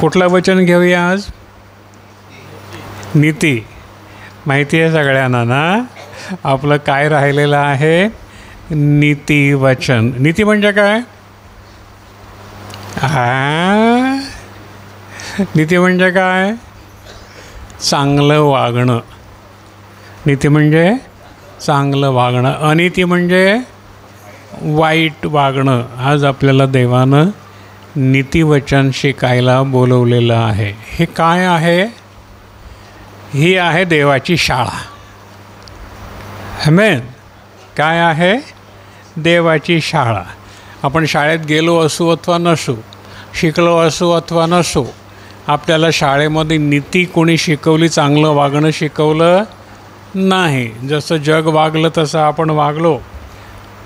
कुठलं वचन घेऊया आज? नीती. माहिती आहे सगळ्यांना ना आपलं काय राहिलेलं आहे? नीती वचन. नीती म्हणजे काय? नीती म्हणजे काय? चांगलं वागणं. नीती म्हणजे चांगलं वागणं. अनीती म्हणजे वाईट वागणं. आज आपल्याला देवानं नीतिवचन शिकायला बोलवलेलं आहे. हे काय आहे? ही आहे देवाची शाळा. आमेन. काय आहे? देवाची शाळा. आपण शाळेत गेलो असू अथवा नसू, शिकलो असू अथवा नसू, आपल्याला शाळेमध्ये नीती कोणी शिकवली, चांगलं वागणं शिकवलं नाही. जसं जग वागलं तसं आपण वागलो.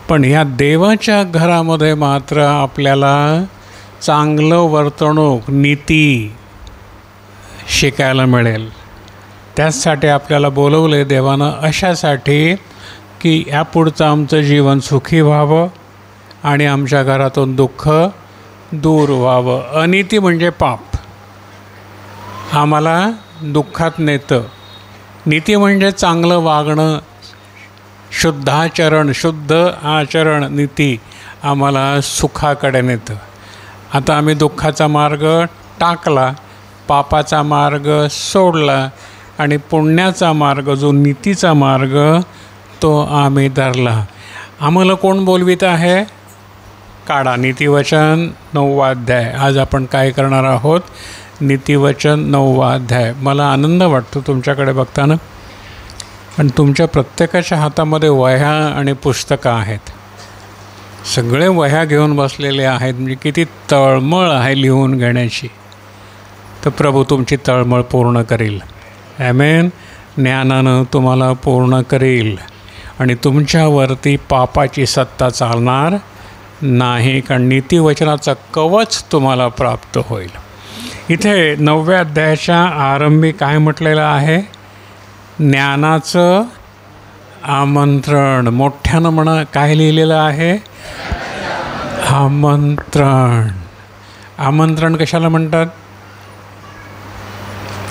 पण ह्या देवाच्या घरामध्ये मात्र आपल्याला चांगलं वर्तणूक, नीती शिकायला मिळेल. त्याचसाठी आपल्याला बोलवले देवानं, अशासाठी की यापुढचं आमचं जीवन सुखी व्हावं आणि आमच्या घरातून दुःख दूर व्हावं. अनीती म्हणजे पाप, आम्हाला दुःखात नेतं. नीती म्हणजे चांगलं वागणं, शुद्धाचरण, शुद्ध आचरण, नीती आम्हाला सुखाकडे नेतं. आता आम्ही दुःखाचा मार्ग टाकला, पापाचा मार्ग सोडला आणि पुण्याचा मार्ग, जो नीतीचा मार्ग, तो आम्ही धरला. आम्हाला कोण बोलवित आहे? काढा नीतिवचन 9वा अध्याय. आज आपण काय करणार आहोत? नीतिवचन 9वा अध्याय. मला आनंद वाटतो तुमच्याकडे बघताना, पण तुमच्या प्रत्येकाच्या हातामध्ये वह्या आणि पुस्तकं आहेत. सगळे वह्या घेऊन बसलेले आहेत. म्हणजे किती तळमळ आहे लिहून घेण्याची. तर प्रभू तुमची तळमळ पूर्ण करील. आमेन. ज्ञानानं तुम्हाला पूर्ण करील आणि तुमच्यावरती पापाची सत्ता चालणार नाही, कारण नीतिवचनाचं कवच तुम्हाला प्राप्त होईल. इथे 9व्या अध्यायाच्या आरंभी काय म्हटलेलं आहे? ज्ञानाचं आमंत्रण. मोठ्यानं म्हणा. काय लिहिलेलं आहे? आमंत्रण. आमंत्रण कशाला म्हणतात?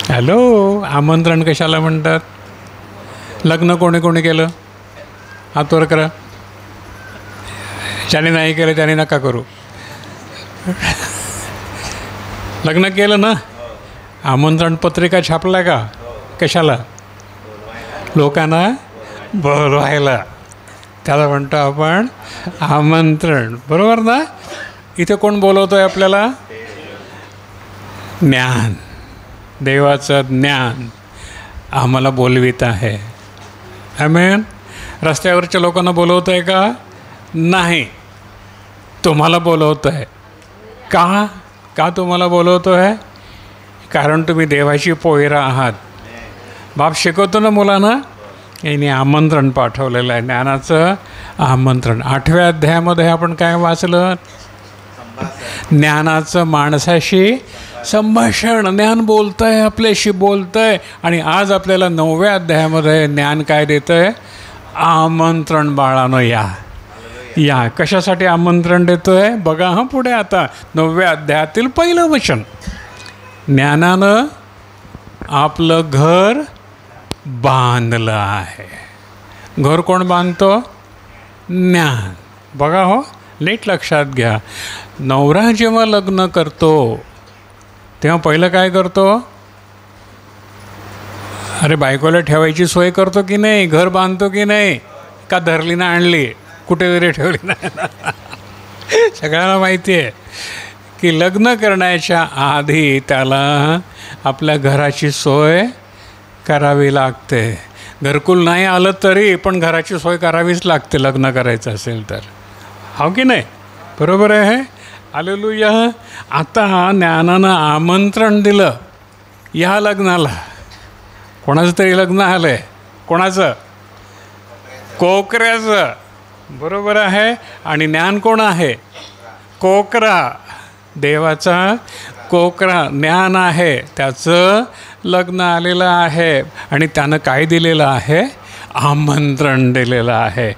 हॅलो, आमंत्रण कशाला म्हणतात? लग्न कोणी कोणी केलं? हात वर करा. ज्याने नाही केलं त्याने नका करू. लग्न केलं ना? आमंत्रण पत्रिका छापला का? कशाला? लोकांना बोलवायला. त्याला म्हणतो आपण आमंत्रण. बरोबर ना? इथे कोण बोलवतो आहे आपल्याला? ज्ञान. देवाचं ज्ञान आम्हाला बोलवित आहे. आमेन. रस्त्यावरच्या लोकांना बोलवतं आहे का? नाही, तुम्हाला बोलवतं आहे. का? का तुम्हाला बोलवतो आहे? कारण तुम्ही देवाची पोयरं आहात. बाप शिकवतो ना मुलांना, याने आमंत्रण पाठवलेलं आहे, ज्ञानाचं आमंत्रण. 8व्या अध्यायामध्ये आपण काय वाचलं? ज्ञानाचं माणसाशी संभाषण. ज्ञान बोलतं आहे, आपल्याशी बोलतं आहे. आणि आज आपल्याला 9व्या अध्यायामध्ये ज्ञान काय देतं आहे? आमंत्रण. बाळानं या. या. कशासाठी आमंत्रण देतो आहे? बघा हां पुढे आता 9व्या अध्यायातील पहिलं वचन. ज्ञानानं आपलं घर बांधलं आहे. घर कोण बांधतो? ज्ञान. बघा हो, नीट लक्षात घ्या. नवरा जेव्हा लग्न करतो तेव्हा पहिलं काय करतो? अरे बायकोला ठेवायची सोय करतो की नाही? घर बांधतो की नाही? का धरली ना आणली, कुठेतरी ठेवली नाही? सगळ्यांना माहिती आहे की लग्न करण्याच्या आधी त्याला आपल्या घराची सोय करावी लागते. घरकुल नाही आलं तरी पण घराची सोय करावीच लागते लग्न करायचं असेल तर. हो की नाही? बरोबर आहे. हालेलुया. आता ज्ञानानं आमंत्रण दिलं या लग्नाला. कोणाचं तरी लग्न आलं आहे. कोणाचं? कोकऱ्याचं. बरोबर आहे. आणि ज्ञान कोण आहे? कोकरा. देवाचा कोकरा ज्ञान आहे. त्याचं लग्न आलेलं आहे आणि त्यानं काय दिलेलं आहे? आमंत्रण दिलेलं आहे.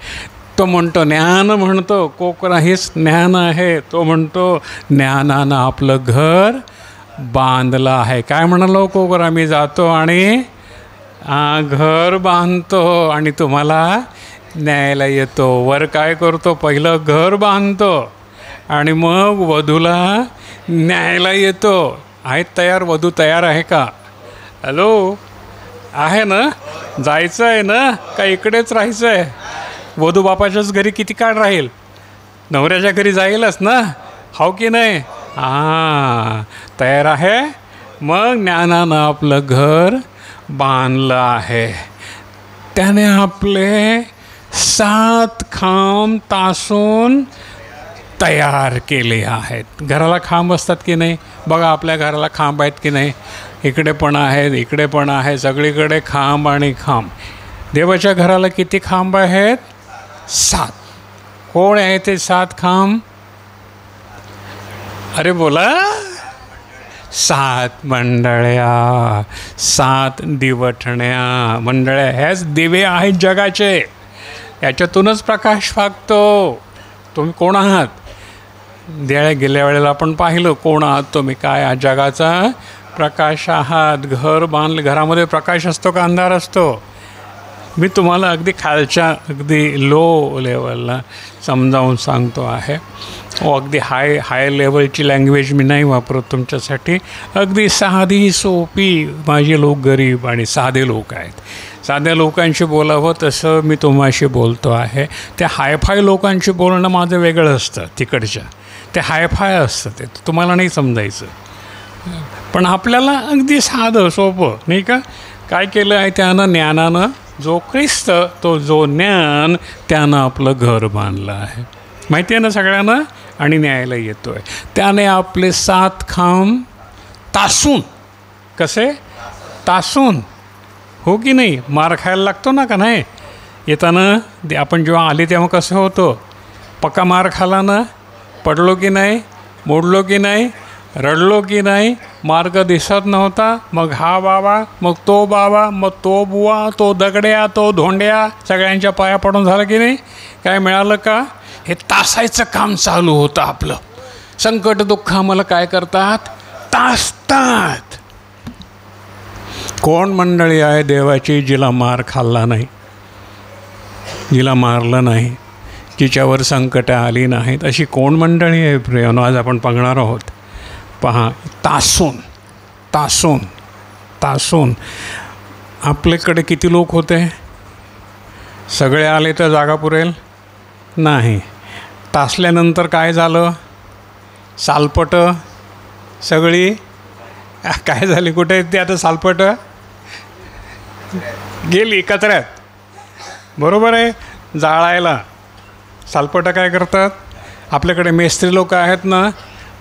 तो म्हणतो ज्ञान म्हणतो, कोकरा हेच ज्ञान आहे. तो म्हणतो ज्ञानानं आपलं घर बांधलं आहे. काय म्हणालो कोकर, आम्ही जातो आणि घर बांधतो आणि तुम्हाला न्यायला येतो. वर काय करतो, पहिलं घर बांधतो आणि मग वधूला न्यायला येतो. आहेत तयार? वधू तयार आहे का? हॅलो, आहे ना? जायचं आहे ना, का इकडेच राहायचं आहे? वधू बापाच्याच घरी किती काळ राहील? नवऱ्याच्या घरी जाईलच ना, हो की नाही? हां, तयार आहे. मग ज्ञानानं आपलं घर बांधलं आहे. त्याने आपले 7 खांब तासून तयार केले आहेत. घराला खांब असतात की नाही? बघा, आपल्या घराला खांब आहेत की नाही? इकडे पण आहेत, इकडे पण आहे, सगळीकडे खांब आणि खांब. देवाच्या घराला किती खांब आहेत? 7. कोण आहे ते 7 खांब? अरे बोला. 7 मंडळ्या, 7 दिवटण्या. मंडळ्या ह्याच दिवे आहेत जगाचे, याच्यातूनच प्रकाश फाकतो. तुम्ही कोण आहात? गेल्या वेळेला आपण पाहिलं कोण आहात तुम्ही, काय जगाचा प्रकाश आहात. घर बांधले, घरामध्ये प्रकाश असतो का अंधार असतो? मी तुम्हाला अगदी खालच्या, अगदी लो लेवलला समजावून सांगतो आहे. अगदी हाय लेवलची लँग्वेज मी नाही वापरत तुमच्यासाठी. अगदी साधी सोपी, माझे लोक गरीब आणि साधे लोक आहेत. साध्या लोकांशी बोलावं तसं मी तुम्हाशी बोलतो आहे. त्या हायफाय लोकांशी बोलणं माझं वेगळं असतं. तिकडच्या ते हायफाय असतं, ते तुम्हाला नाही समजायचं. पण आपल्याला अगदी साधं सोपं, नाही का? काय केलं आहे त्यानं? ज्ञानानं, जो ख्रिस्त, तो जो ज्ञान, त्यानं आपलं घर बांधलं आहे. माहिती आहे ना सगळ्यांना? आणि न्यायला येतो आहे. त्याने आपले 7 खांब तासून. कसे? तासून, हो की नाही? मार खायला लागतो ना का नाही? येताना आपण जेव्हा आले तेव्हा कसं होतं? पक्का मार खाला ना? पडलो की नाही? मोडलो की नाही? रडलो की नाही? मार्ग दिसत नव्हता, मग हा बाबा, मग तो बाबा, मग तो बुवा, तो दगड्या, तो धोंड्या, सगळ्यांच्या पाया पडून झालं की नाही? काय मिळालं का? हे तासायचं काम चालू होतं आपलं. संकट दुःख आम्हाला काय करतात? तासतात. कोण मंडळी आहे देवाची जिला मार खाल्ला नाही, जिला मारलं नाही, जिच्यावर संकट आली नाहीत? अशी कोण मंडळी आहे प्रियानो? आज आपण बघणार आहोत. पहा, तासून तासून तासून. आपल्याकडे किती लोक होते? सगळे आले तर जागा पुरेल नाही. तासल्यानंतर काय झालं? सालपटं सगळी काय झाली? कुठे आहेत ते आता? सालपटं गेली कचऱ्यात, बरोबर आहे. जाळायला सालपटं काय करतात? आपल्याकडे मेस्त्री लोक आहेत ना,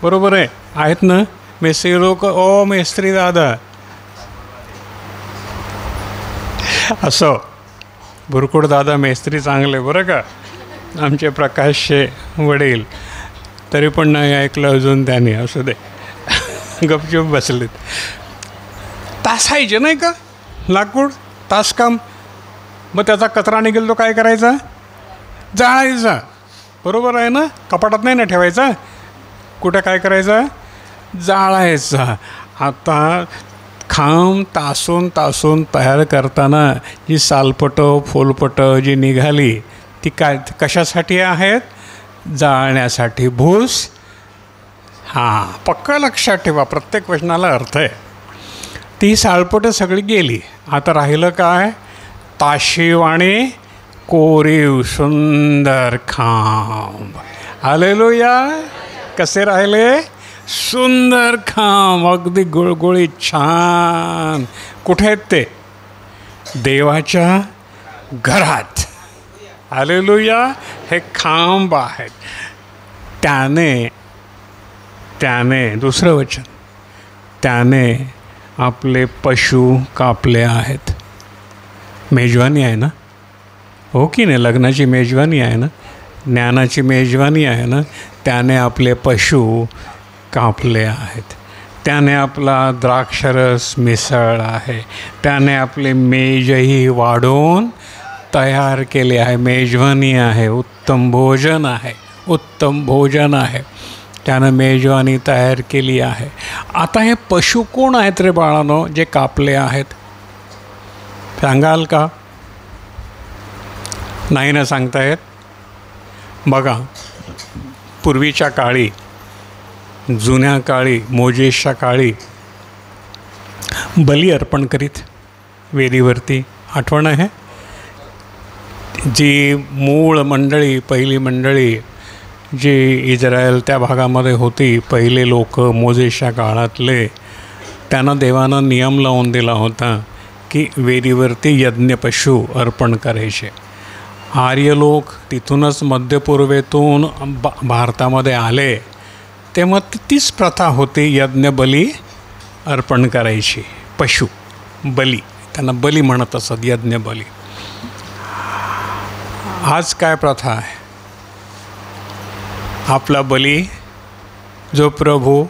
बरोबर आहे, आहेत ना मेस्त्री लोक. ओ मेस्त्री दादा, असं भुरकुड दादा मेस्त्री चांगले बरं का, आमचे प्रकाशचे वडील. तरी पण नाही ऐकलं अजून त्याने. असू दे, गपचूप बसलेत. तासायचे नाही का लाकूड? तासकाम. मग त्याचा कचरा निघेल तो काय करायचा? जाळायचा, बरोबर आहे ना? कपाटात नाही ना ठेवायचा. कुठं काय करायचं? जाळायचा. आता खांब तासून तासून तयार करताना जी सालपटं फुलपटं जी निघाली ती काय कशासाठी आहेत? जाळण्यासाठी. भूस. हां, पक्का लक्षात ठेवा, प्रत्येक वचनाला अर्थ आहे. ती सालपटं सगळी गेली. आता राहिलं काय? ताशीव आणि कोरीव सुंदर खांब. हालेलुया. कसे राहिले? सुंदर खांब, अगदी गुळगुळीत छान. कुठे आहेत ते? देवाच्या घरात. हालेलुया. हे खांब आहेत. त्याने दुसरं वचन, त्याने आपले पशु कापले आहेत. मेजवानी आहे ना, हो की नाही? लग्नाची मेजवानी आहे ना, ज्ञानाची मेजवानी आहे ना. त्याने आपले पशु कापले आहेत. त्याने आपला द्राक्षरस मिसळला आहे. त्याने आपले मेजही वाढवून तयार केले आहे. मेजवानी आहे, उत्तम भोजन आहे, उत्तम भोजन आहे. त्यानं मेजवानी तयार केली आहे. आता हे पशु कोण आहेत रे बाळांनो जे कापले आहेत? सांगाल का? नाही ना सांगता येत? बघा, पूर्वीच्या काळी, जुन्या काळी, मोजेसच्या काळी बली अर्पण करीत वेदीवरती. आठवण आहे? जी मूळ मंडळी, पहिली मंडळी जी इस्रायल त्या भागामध्ये होती, पहिले लोक मोजेसच्या काळातले, त्यांना देवानं नियम लावून दिला होता की वेदीवरती यज्ञपशु अर्पण करायचे. आर्य लोक तिथूनच मध्यपूर्वेतून भारतामध्ये आले, तेव्हा तीच प्रथा होती यज्ञबली अर्पण करायची. पशु बली, त्यांना बली म्हणत असत, यज्ञबली. आज काय प्रथा आहे? आपला बली जो प्रभू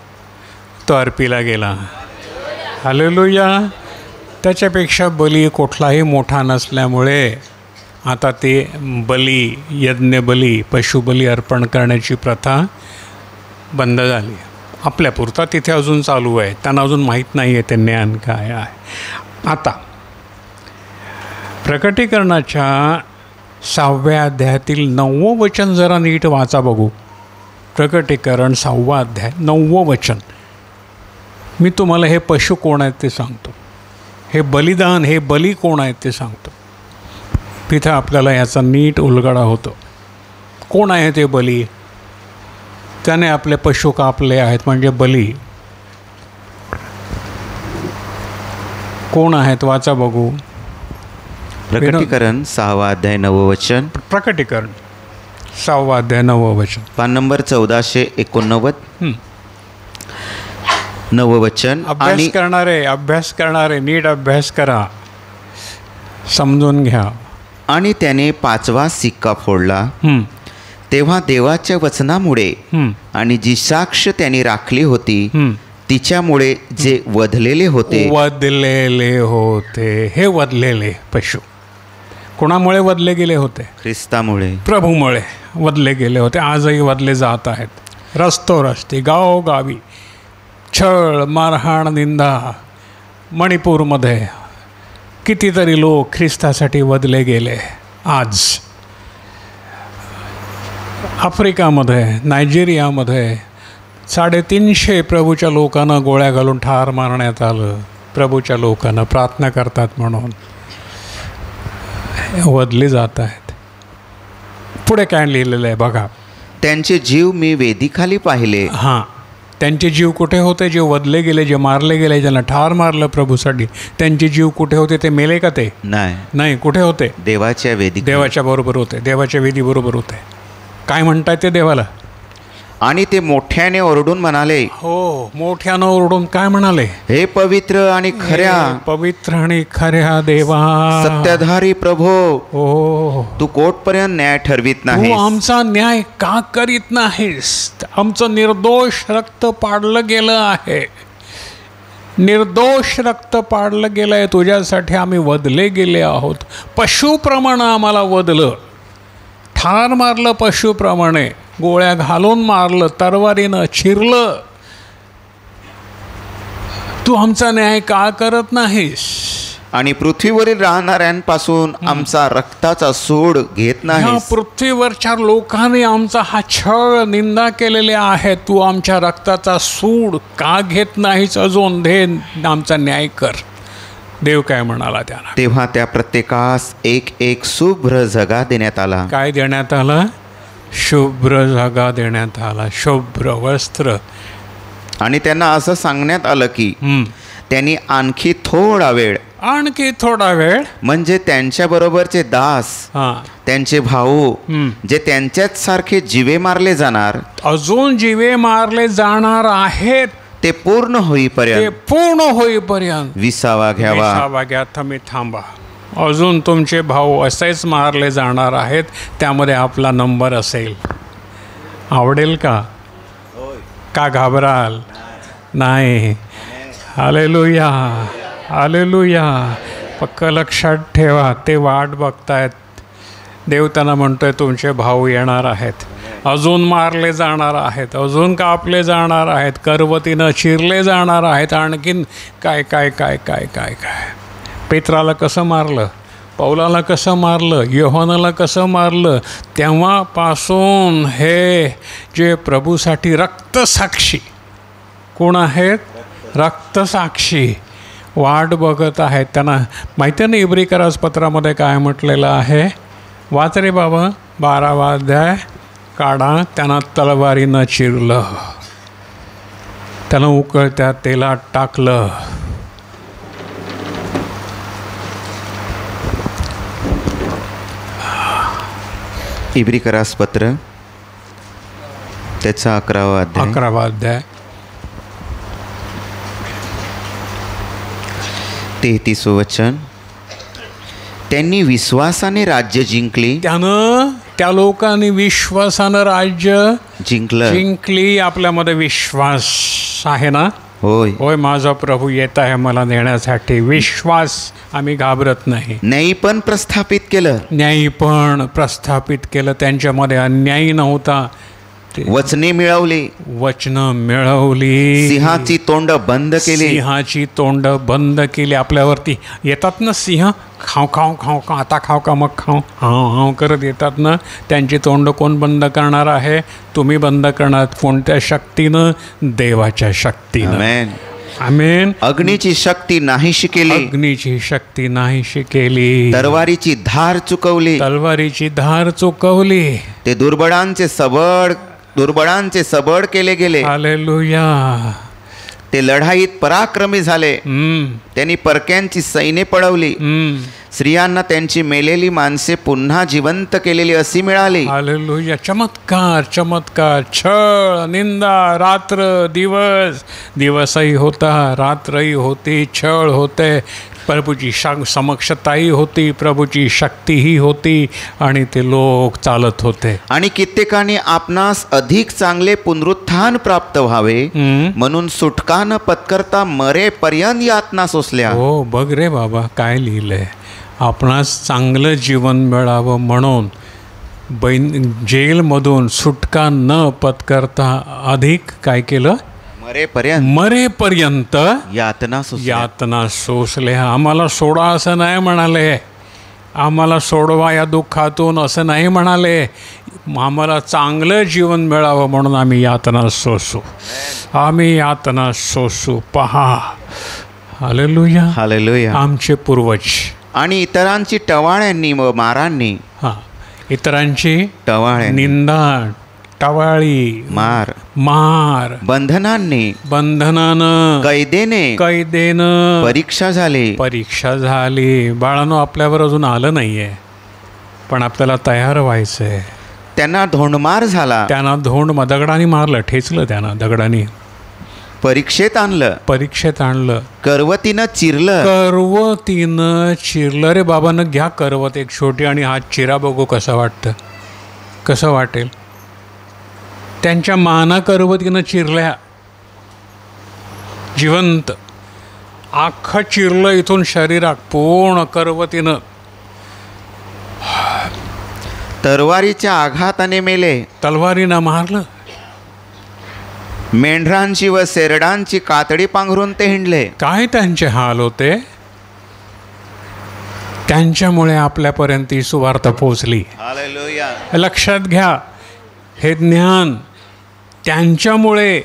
तो अर्पीला गेला. हालेलुया. त्याच्यापेक्षा बली कुठलाही मोठा नसल्यामुळे आता ते बली, यज्ञबली, पशुबली अर्पण करण्याची प्रथा बंद झाली. आपल्यापुरता तिथे अजून चालू आहे, त्यांना अजून माहीत नाही आहे ते ज्ञान काय आहे. आता प्रकटीकरणाच्या 6व्या अध्यायातील 9वं वचन जरा नीट वाचा बघू. प्रकटीकरण 6वा अध्याय 9वं वचन. मी तुम्हाला हे पशु कोण आहेत ते सांगतो, हे बलिदान, हे बली कोण आहेत ते सांगतो. तिथं आपल्याला याचा नीट उलगडा होतो. कोण आहे ते बली? त्याने आपले पशु कापले आहेत, म्हणजे बली कोण आहेत? वाचा बघू. प्रकटीकरण 6वा अध्याय 9वं वचन. प्रकटीकरण 6वा अध्याय 9वं वचन, पान नंबर 1489. 9वं वचन. अभ्यास करणारे नीट अभ्यास करा, समजून घ्या. आणि त्याने 5वा सिक्का फोडला. तेव्हा देवाच्या वचनामुळे आणि जी साक्ष त्यांनी राखली होती तिच्यामुळे जे वधलेले होते. हे वधलेले पशु कोणामुळे वधले गेले होते? ख्रिस्तामुळे, प्रभूमुळे वधले गेले होते. आजही वधले जात आहेत. रस्तोरस्ती, गावोगावी छळ, मारहाण, निंदा. मणिपूरमध्ये कितीतरी लोक ख्रिस्तासाठी वधले गेले. आज आफ्रिकामध्ये, नायजेरियामध्ये 350 प्रभूच्या लोकांना गोळ्या घालून ठार मारण्यात आलं. प्रभूच्या लोकांना प्रार्थना करतात म्हणून वधले जात आहेत. पुढे काय लिहिलेलं आहे बघा. त्यांचे जीव मी वेदीखाली पाहिले. हां, त्यांचे जीव कुठे होते? जे वधले गेले, जे मारले गेले, ज्यांना ठार मारलं प्रभूसाठी, त्यांचे जीव कुठे होते? ते मेले का? ते नाही. कुठे होते? देवाच्या वेदी, देवाच्या बरोबर होते, देवाच्या वेदी बरोबर होते. काय म्हणताय ते देवाला? आणि ते मोठ्याने ओरडून म्हणाले. हो, मोठ्यानं ओरडून काय म्हणाले? हे पवित्र आणि खऱ्या देवा, सत्याधारी प्रभो, हो, तू कोर्टपर्यंत न्याय ठरवित नाही. तू आमचा न्याय का करीत नाहीस? आमचं निर्दोष रक्त पाडलं गेलं आहे. निर्दोष रक्त पाडलं गेलं आहे. तुझ्यासाठी आम्ही वधले गेले आहोत. पशुप्रमाणे आम्हाला वधलं, ठार मारलं. पशुप्रमाणे गोळ्या घालून मारलं, तरवारीनं चिरलं. तू आमचा न्याय का करत नाहीस? आणि पृथ्वीवरील राहणाऱ्यांपासून आमचा रक्ताचा सूड घेत नाही. पृथ्वीवरच्या लोकांनी आमचा हा छळ, निंदा केलेले आहे. तू आमच्या रक्ताचा सूड का घेत नाहीस? अजून दे, आमचा न्याय कर. देव काय म्हणाला त्यांना? तेव्हा त्या प्रत्येकास एक शुभ्र झगा देण्यात आला. काय देण्यात आला? शुभ्र झगा देण्यात आला, शुभ्र वस्त्र. आणि त्यांना असं सांगण्यात आलं की त्यांनी आणखी थोडा वेळ म्हणजे त्यांच्या बरोबरचे दास, त्यांचे भाऊ, जे त्यांच्याच सारखे जीवे मारले जाणार, अजून जीवे मारले जाणार आहेत, ते पूर्ण होईपर्यंत विसावा घ्या. तुम्ही थांबा. अजून तुमचे भाऊ असेच मारले जाणार आहेत. त्यामध्ये आपला नंबर असेल. आवडेल का? का घाबराल? नाही. Hallelujah, hallelujah. पक्क लक्षात ठेवा, ते वाट बघतायत. देव त्यांना म्हणतोय तुमचे भाऊ येणार आहेत. अजून मारले जाणार आहेत, अजून कापले जाणार आहेत, करवतीनं चिरले जाणार आहेत, आणखीन काय काय काय काय काय काय. पेत्राला कसं मारलं, पौलाला कसं मारलं, योहानाला कसं मारलं. तेव्हापासून हे जे प्रभूसाठी रक्तसाक्षी कोण आहेत, रक्तसाक्षी वाट बघत आहेत. त्यांना माहिती आहे ना इब्रिकरास पत्रामध्ये काय म्हटलेलं आहे. वाच रे बाबा, 12वा अध्याय काढा. त्यांना तलवारीनं चिरलं, त्यांना उकळत्या तेलात टाकलं. इब्रिकरास पत्र त्याचा 11वा अध्याय 33 वचन. त्यांनी विश्वासाने राज्य जिंकली. त्यानं त्या लोकांनी विश्वासानं राज्य जिंकली. आपल्यामध्ये विश्वास आहे ना. होय होय, माझा प्रभू येत आहे मला नेण्यासाठी. विश्वास, आम्ही घाबरत नाही. न्यायी पण प्रस्थापित केलं. त्यांच्यामध्ये अन्यायी नव्हता. वचने मिळवली. सिंहाची तोंड बंद केली. आपल्यावरती येतात ना सिंह, खाव खाव खाव खाव, आता खाव का मग खाव, हाव हाव करत येतात ना. त्यांची तोंड कोण बंद करणार आहे? तुम्ही बंद करणार. कोणत्या शक्तीनं? देवाच्या शक्तीनं. आमेन. अग्नीची शक्ती नाहीशी केली. तलवारीची धार चुकवली. ते दुर्बळांचे सबळ केले गेले. हालेलुया. ते लढाईत पराक्रमी झाले. त्यांनी परक्यांची सैन्य पळवली. स्त्रियांना त्यांची मेलेली माणसे पुन्हा जिवंत केलेली अशी मिळाली. हालेलुया. चमत्कार. छळ, निंदा, रात्र दिवस, दिवसही होता, रात्रही होती, छळ होते. प्रभूची समक्षताही होती, प्रभूची शक्तीही होती, आणि ते लोक चालत होते. आणि कित्येकाने आपणास अधिक चांगले पुनरुत्थान प्राप्त व्हावे म्हणून सुटका न पत्करता मरेपर्यंत यातना सोसल्या. हो, बघ रे बाबा काय लिहिलंय. आपणास चांगलं जीवन मिळावं म्हणून जेलमधून सुटका न पत्करता अधिक काय केलं? मरेपर्यंत यातना सोसले. आम्हाला सोडा असं नाही म्हणाले, आम्हाला सोडवा या दुःखातून असं नाही म्हणाले. आम्हाला चांगलं जीवन मिळावं म्हणून आम्ही यातना सोसू. पहा. हालेलुया. आमचे पूर्वज आणि इतरांची टवाळ्यांनी व मारांनी, इतरांची निंदा, टवाळी, मार, बंधनानं, कैदेनं परीक्षा झाली. बाळांनो, आपल्यावर अजून आलं नाहीये, पण आपल्याला तयार व्हायचंय. त्यांना धोंडमार झाला. दगडाने मारलं, ठेचलं त्यांना दगडाने. परीक्षेत आणलं. करवतीनं चिरलं. रे बाबांना घ्या करवत एक छोटी आणि हात चिरा, बघू कसं वाटेल. त्यांच्या माना करवतीनं चिरल्या, जिवंत आखं चिरलं इथून शरीरात पूर्ण करवतीनं. तलवारीच्या आघाताने मेले. तलवारीनं मारलं. मेंढरांची व शेरडांची कातडी पांघरून ते हिंडले. काय त्यांचे हाल होते. त्यांच्यामुळे आपल्यापर्यंत ही सुवार्ता पोहोचली. लक्षात घ्या, हे ज्ञान त्यांच्यामुळे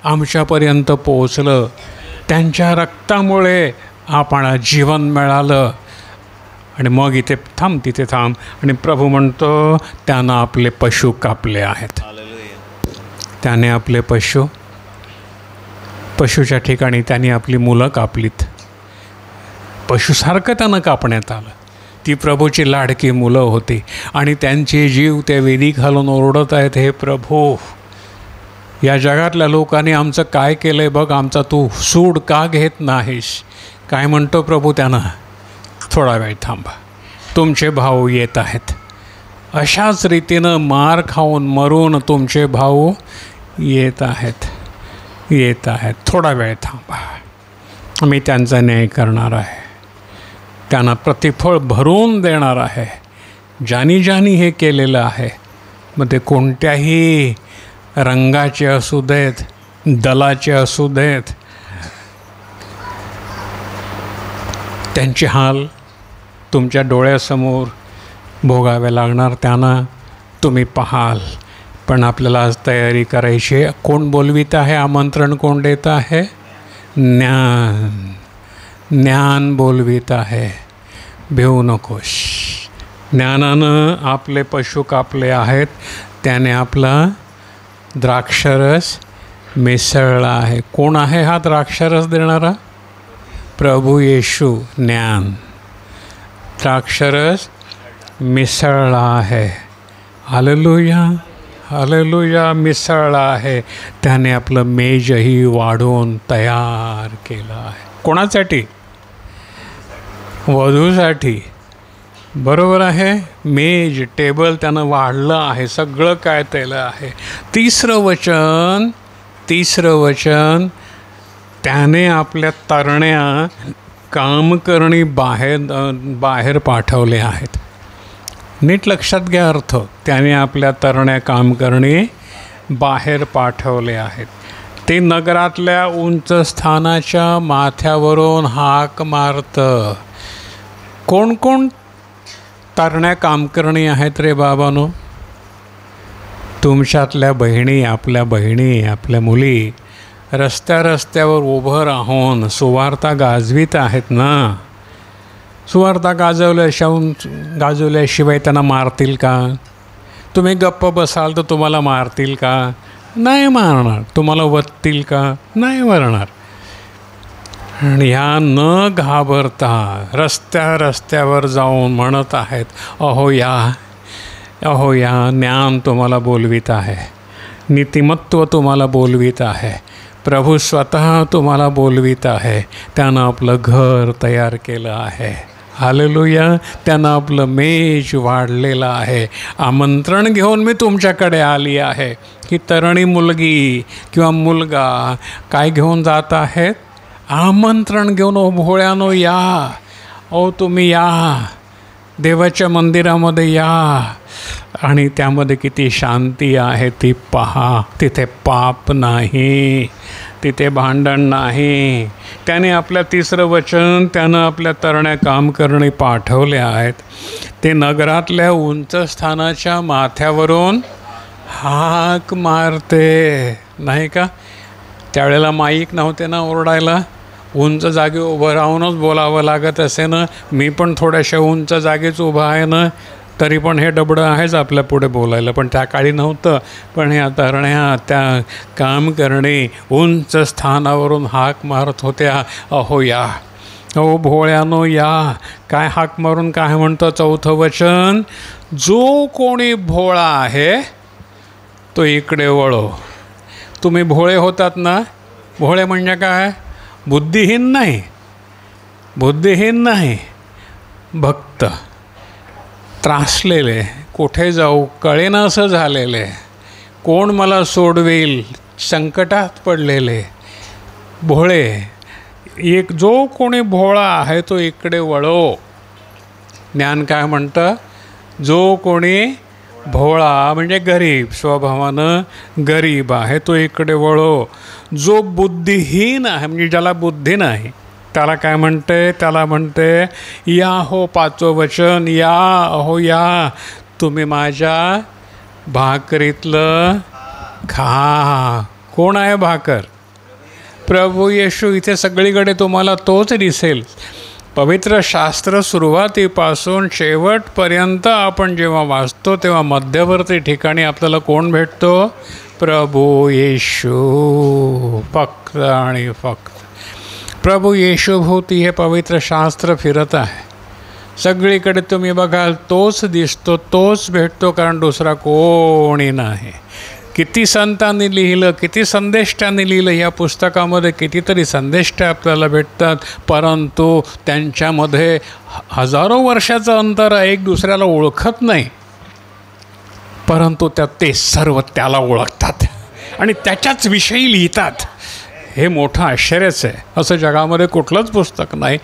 आमच्यापर्यंत पोहोचलं. त्यांच्या रक्तामुळे आपण जीवन मिळालं. आणि मग इथे थांब, तिथे थांब. आणि प्रभू म्हणतो, त्यानं आपले पशु कापले आहेत. त्याने आपले पशुच्या ठिकाणी त्यांनी आपली मुलं कापलीत. पशुसारखं त्यानं कापण्यात आलं. ती प्रभूची लाडकी मुलं होती, आणि त्यांचे जीव ते वेदी घालून ओरडत आहेत, हे प्रभू, या जगातल्या लोकांनी आमचं काय केलंय बघ, आमचा तू सूड का घेत नाहीस. काय म्हणतो प्रभू त्यांना? थोडा वेळ थांबा, तुमचे भाऊ येत आहेत. अशाच रीतीनं मार खाऊन मरून तुमचे भाऊ येत आहेत. थोडा वेळ थांबा, मी त्यांचा न्याय करणार आहे, त्यांना प्रतिफळ भरून देणार आहे. ज्यानी हे केलेलं आहे मग ते कोणत्याही रंगाचे असू देत, दलाचे असू देत, त्यांचे हाल तुमच्या डोळ्यासमोर भोगावे लागणार, त्यांना तुम्ही पाहाल. पण आपल्याला आज तयारी करायची आहे. कोण बोलवित आहे? आमंत्रण कोण देत आहे? ज्ञान. ज्ञान बोलवित आहे. भिवू नकोस. ज्ञानानं आपले पशु कापले आहेत, त्याने आपला द्राक्षरस मिसळला आहे. कोण आहे हा द्राक्षरस देणारा? प्रभू येशू. ज्ञान. द्राक्षरस मिसळला आहे. Hallelujah, hallelujah. मिसळला आहे. त्याने आपलं मेजही वाढवून तयार केलं आहे. कोणासाठी? वधूसाठी. बरोबर आहे. मेज, टेबल त्यानं वाढलं आहे. सगळं काय त्याला आहे. तिसरं वचन, त्याने आपल्या तरण्या कामकरणी बाहेर पाठवले आहेत. नीट लक्षात घ्या अर्थ. त्याने आपल्या तरण्या कामकरणी बाहेर पाठवले आहेत. ते नगरातल्या उंच स्थानाच्या माथ्यावरून हाक मारतं. कोण कोण तरण्या कामकरणी आहेत रे बाबांनो? तुमच्यातल्या बहिणी, आपल्या मुली रस्त्यावर उभं राहून सुवार्ता गाजवीत आहेत ना. सुवार्ता गाजवल्याशिवाय त्यांना मारतील का? तुम्ही गप्प बसाल तर तुम्हाला मारतील का? नाही मारणार. तुम्हाला वततील का? नाही मारणार. आणि ह्या न घाबरता रस्त्यावर जाऊन म्हणत आहेत, अहो या ज्ञान तुम्हाला बोलवित आहे. नीतिमत्व तुम्हाला बोलवित आहे. प्रभू स्वतः तुम्हाला बोलवित आहे. त्यानं आपलं घर तयार केलं आहे. हालेलुया. त्यानं आपलं मेज वाढलेलं आहे. आमंत्रण घेऊन मी तुमच्याकडे आली आहे. ही तरणी मुलगी किंवा मुलगा काय घेऊन जात आहेत? आमंत्रण घेऊन. ओ भोळ्यानो या, ओ तुम्ही या, देवाच्या मंदिरामध्ये या. आणि त्यामध्ये किती शांती आहे ती पहा. तिथे पाप नाही, तिथे भांडण नाही. त्याने आपल्या तिसरं वचन, त्यानं आपल्या तरण्या कामकरणी पाठवले आहेत. ते नगरातल्या उंच स्थानाच्या माथ्यावरून हाक मारते. नाही का? त्यावेळेला माईक नव्हते ना ओरडायला. उंच जागी उभं राहूनच बोलावं लागत असे ना. मी पण थोड्याशा उंच जागेच उभा आहे ना, तरी पण हे डबडं आहेच आपल्या पुढे बोलायला. पण त्या काळी नव्हतं. पण ह्या तरण्या त्या काम करणे उंच स्थानावरून हाक मारत होत्या, अहो या, अहो भोळ्यानो या. काय हाक मारून काय म्हणतं? चौथं वचन, जो कोणी भोळा आहे तो इकडे वळो. तुम्ही भोळे होतात ना. भोळे म्हणजे काय? बुद्धिहीन नाही, भक्त, त्रासलेले, कुठे जाऊ कळेना असं झालेले, कोण मला सोडवेल संकटात पडलेले भोळे. जो कोणी भोळा आहे तो इकडे वळो. ज्ञान काय म्हणतं? जो कोणी भोळा म्हणजे गरीब, स्वभावानं गरीब आहे तो इकडे वळो. जो बुद्धिहीन आहे म्हणजे ज्याला बुद्धी नाही त्याला काय म्हणते? त्याला म्हणते या हो. पाचवं वचन, या अहो या, तुम्ही माझ्या भाकरीतलं खा. कोण आहे भाकर? प्रभू येशू. इथे सगळीकडे तुम्हाला तोच दिसेल. पवित्र शास्त्र सुरुवातीपासून शेवटपर्यंत आपण जेव्हा वाचतो तेव्हा मध्यवर्ती ठिकाणी आपल्याला कोण भेटतो? प्रभू येशू. फक्त आणि फक्त प्रभू येशूभोवती हे पवित्र शास्त्र फिरत आहे. सगळीकडे तुम्ही बघाल तोच दिसतो, तोच भेटतो, कारण दुसरा कोणी नाही. किती संतांनी लिहिलं, किती संदेष्टांनी लिहिलं. या पुस्तकामध्ये कितीतरी संदेष्ट आपल्याला भेटतात, परंतु त्यांच्यामध्ये हजारो वर्षाचं अंतर आहे. एक दुसऱ्याला ओळखत नाही, परंतु ते सर्व त्याला ओळखतात आणि त्याच्याच विषयी लिहितात. हे मोठं आश्चर्यच आहे. असं जगामध्ये कुठलंच पुस्तक नाही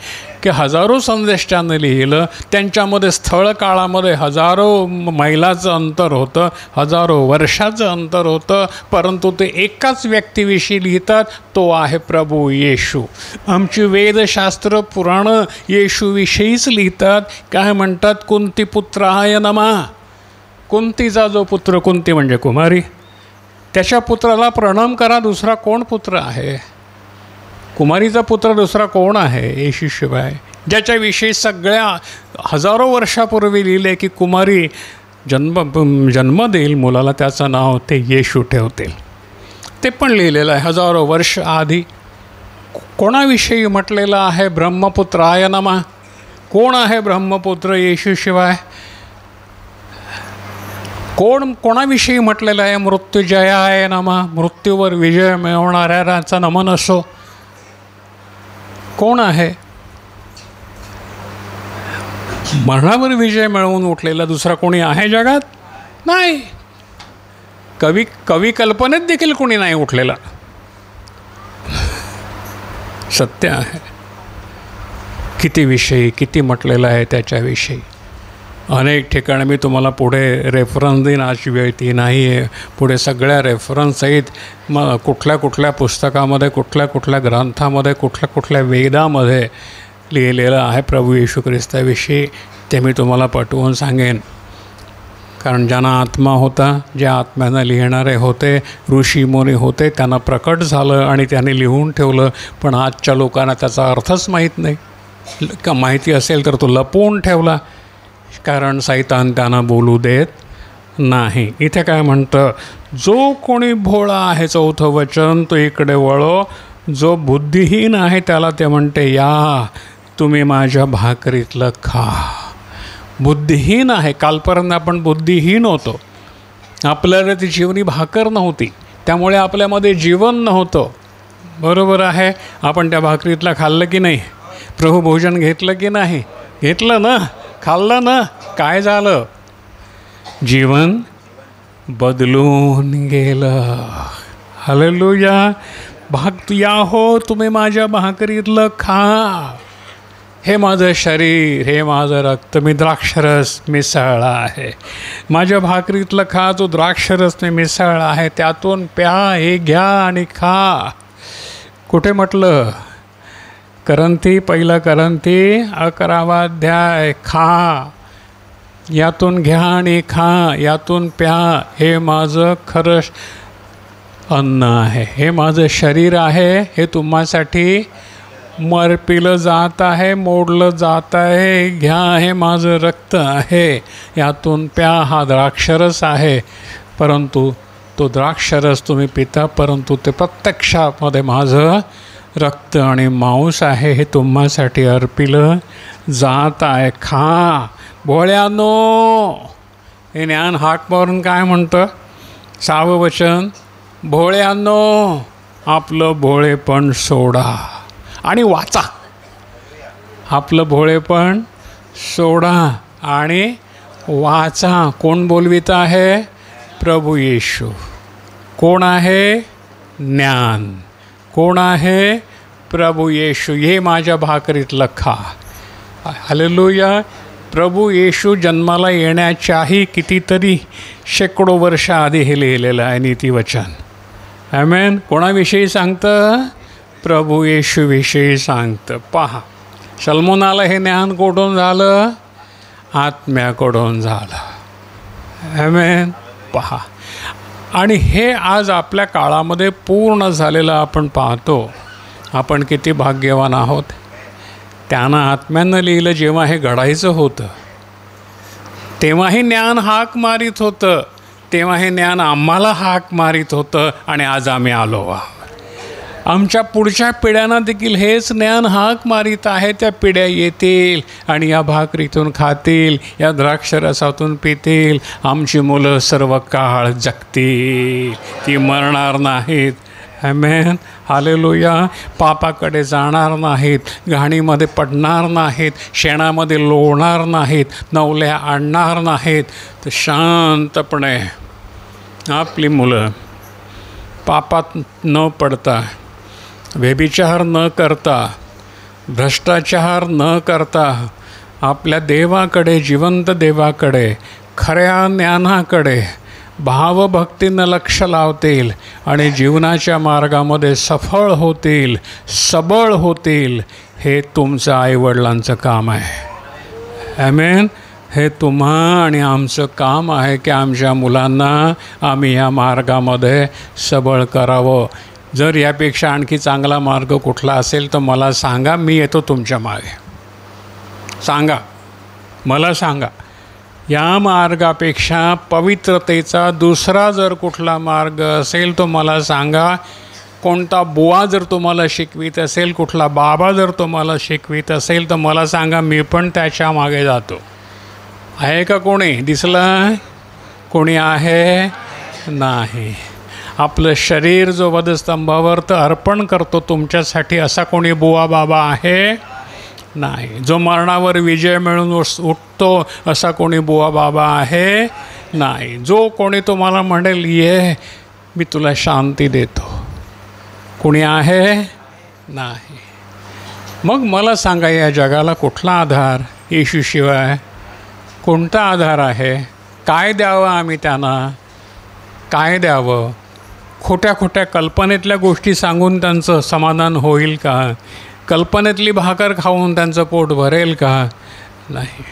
की हजारो संदेष्टांनी लिहिलं, त्यांच्यामध्ये स्थळ काळामध्ये हजारो मैलाचं अंतर होतं, हजारो वर्षाचं अंतर होतं, परंतु ते एकाच व्यक्तीविषयी लिहितात, तो आहे प्रभू येशू. आमची वेदशास्त्र पुराणं येशूविषयीच लिहितात. काय म्हणतात? कुंती पुत्राय नमः. कुंतीचा जो पुत्र, कुंती म्हणजे कुमारी, त्याच्या पुत्राला प्रणाम करा. दुसरा कोण पुत्र आहे? कुमारीचा पुत्र दुसरा कोण आहे येशूशिवाय? ज्याच्याविषयी सगळ्या हजारो वर्षापूर्वी लिहिले की कुमारी जन्म देईल मुलाला, त्याचं नाव ते येशू ठेवतील. ते पण लिहिलेलं आहे हजारो वर्ष आधी. कोणाविषयी म्हटलेलं आहे? ब्रह्मपुत्राय नमः. कोण आहे ब्रह्मपुत्र येशूशिवाय? कोणाविषयी म्हटलेलं आहे? मृत्युजयाय नमः. मृत्यूवर विजय मिळवणाऱ्याचा नमन असो. कोण आहे? मरणावर विजय मिळवून उठलेला दुसरा कोणी आहे जगात? नाही. कवी कल्पनेत देखील कोणी नाही उठलेला. सत्य आहे. किती विषयी, किती म्हटलेलं आहे त्याच्याविषयी. अनेक ठिकाणी मी तुम्हाला पुढे रेफरन्स देईन, आज वेळ ती नाही आहे. पुढे सगळ्या रेफरन्स सहित कुठल्या कुठल्या पुस्तकामध्ये, कुठल्या कुठल्या ग्रंथामध्ये, कुठल्या कुठल्या वेदामध्ये लिहिलेलं आहे प्रभू येशू ख्रिस्ताविषयी, ते मी तुम्हाला पटवून सांगेन. कारण ज्यांना आत्मा होता, ज्या आत्म्यानं लिहिणारे होते, ऋषीमुनी होते, त्यांना प्रकट झालं आणि त्यांनी लिहून ठेवलं. पण आजच्या लोकांना त्याचा अर्थच माहीत नाही. का माहिती असेल तर तो लपवून ठेवला, कारण सैतान त्यांना बोलू देत नाही. इथे काय म्हणतं? जो कोणी भोळा आहे, चौथं वचन, तो इकडे वळो. जो बुद्धिहीन आहे त्याला ते म्हणते, या तुम्ही माझ्या भाकरीतलं खा. बुद्धिहीन आहे. कालपर्यंत आपण बुद्धिहीन होतो. आपल्याला ती जीवनी भाकर नव्हती, त्यामुळे आपल्यामध्ये जीवन नव्हतं. बरोबर आहे. आपण त्या भाकरीतलं खाल्लं की नाही? प्रभू भोजन घेतलं की नाही? घेतलं ना, खाल्लं ना. काय झालं? जीवन बदलून गेलं. हालेलुया. या हो, तुम्ही माझ्या भाकरीतलं खा. हे माझं शरीर, हे माझं रक्त, मी द्राक्षरस मिसळला आहे. माझ्या भाकरीतलं खा, जो द्राक्षरस मी मिसळला आहे, त्यातून प्या. हे घ्या आणि खा. कुठे म्हटलं? पहिला करंथी 11वा अध्याय. खा, यातून घ्या आणि खा, यातून प्या. हे माझं खरं अन्न आहे, हे माझं शरीर आहे. हे तुम्हासाठी मरपिलं जात आहे, मोडलं जात आहे. घ्या, हे माझं रक्त आहे, यातून प्या. हा द्राक्षरस आहे, परंतु तो द्राक्षरस तुम्ही पिता, परंतु ते प्रत्यक्षामध्ये माझं रक्त आणि मांस आहे. हे तुम्हासाठी अर्पिलं जात आहे. खा. भोळ्यानो, हे ज्ञान हाक मारून काय म्हणतं? 6वं वचन. भोळ्यानो, आपलं भोळेपण सोडा आणि वाचा. आपलं भोळेपण सोडा आणि वाचा. कोण बोलवित आहे? प्रभू येशू. कोण आहे? ज्ञान. कोण आहे? प्रभू येशू. हे माझ्या भाकरीतलं खा. हालेलुया. प्रभू येशू जन्माला येण्याच्याही कितीतरी शेकडो वर्ष आधी हे लिहिलेलं आहे नीतिवचन. आमेन. कोणाविषयी सांगतं? प्रभू येशूविषयी सांगतं. पहा, सलमोनाला हे ज्ञान कोठून झालं? आत्म्याकडून झालं. आमेन. पहा, आणि हे आज आपल्या काळामध्ये पूर्ण झालेलं आपण पाहतो. आपण किती भाग्यवान आहोत. त्यानं आत्म्यानं लिहिलं. जेव्हा हे घडायचं होतं तेव्हाही ज्ञान हाक मारित होतं, तेव्हा हे ज्ञान आम्हाला हाक मारित होतं, आणि आज आम्ही आलो आहोत. आमच्या पुढच्या पिढ्यांना देखील हेच ज्ञान हाक मारित आहे. त्या पिढ्या येतील आणि या भाकरीतून खातील, या द्राक्षरसातून पितील. आमची मुलं सर्व काळ जगतील, ती मरणार नाहीत. आमेन. हालेलुया. पापाकडे जाणार नाहीत, घाणीमध्ये पडणार नाहीत, शेणामध्ये लोळणार नाहीत, नवल्या आणणार नाहीत. तर शांतपणे आपली मुलं पापात न पडता व्यभिचार न करता, भ्रष्टाचार न करता आपल्या देवाकडे, जिवंत देवाकडे, खऱ्या ज्ञानाकडे भावभक्तीनं लक्ष लावतील आणि जीवनाच्या मार्गामध्ये सफळ होतील, सबळ होतील, हे तुमचं आईवडिलांचं काम आहे. आमेन. हे तुम्हा आणि आमचं काम आहे की आमच्या मुलांना आम्ही या मार्गामध्ये सबळ करावं. जर यापेक्षा आणखी चांगला मार्ग कुठला असेल तर मला सांगा, मी येतो तुमच्या मागे. सांगा, मला सांगा. या मार्गापेक्षा पवित्रतेचा दुसरा जर कुठला मार्ग असेल तो मला सांगा. कोणता बुवा जर तुम्हाला शिकवित असेल, कुठला बाबा जर तुम्हाला शिकवित असेल तर मला सांगा, मी पण त्याच्या मागे जातो. आहे का कोणी? दिसलं कोणी आहे? नाही. आपलं शरीर जो वधस्तंभावर तर अर्पण करतो तुमच्यासाठी असा कोणी बुवा बाबा आहे? नाही. जो मरणावर विजय मिळून उठतो असा कोणी बुवा बाबा आहे? नाही. जो कोणी तुम्हाला म्हणेल ये मी तुला शांती देतो, कोणी आहे? नाही. मग मला सांगा, या जगाला कुठला आधार? येशूशिवाय कोणता आधार आहे? काय द्यावं आम्ही त्यांना? काय द्यावं? खोट्या खोट्या कल्पनेतल्या गोष्टी सांगून त्यांचं समाधान होईल का? कल्पनेतली भाकर खाऊन त्यांचं पोट भरेल का? नाही.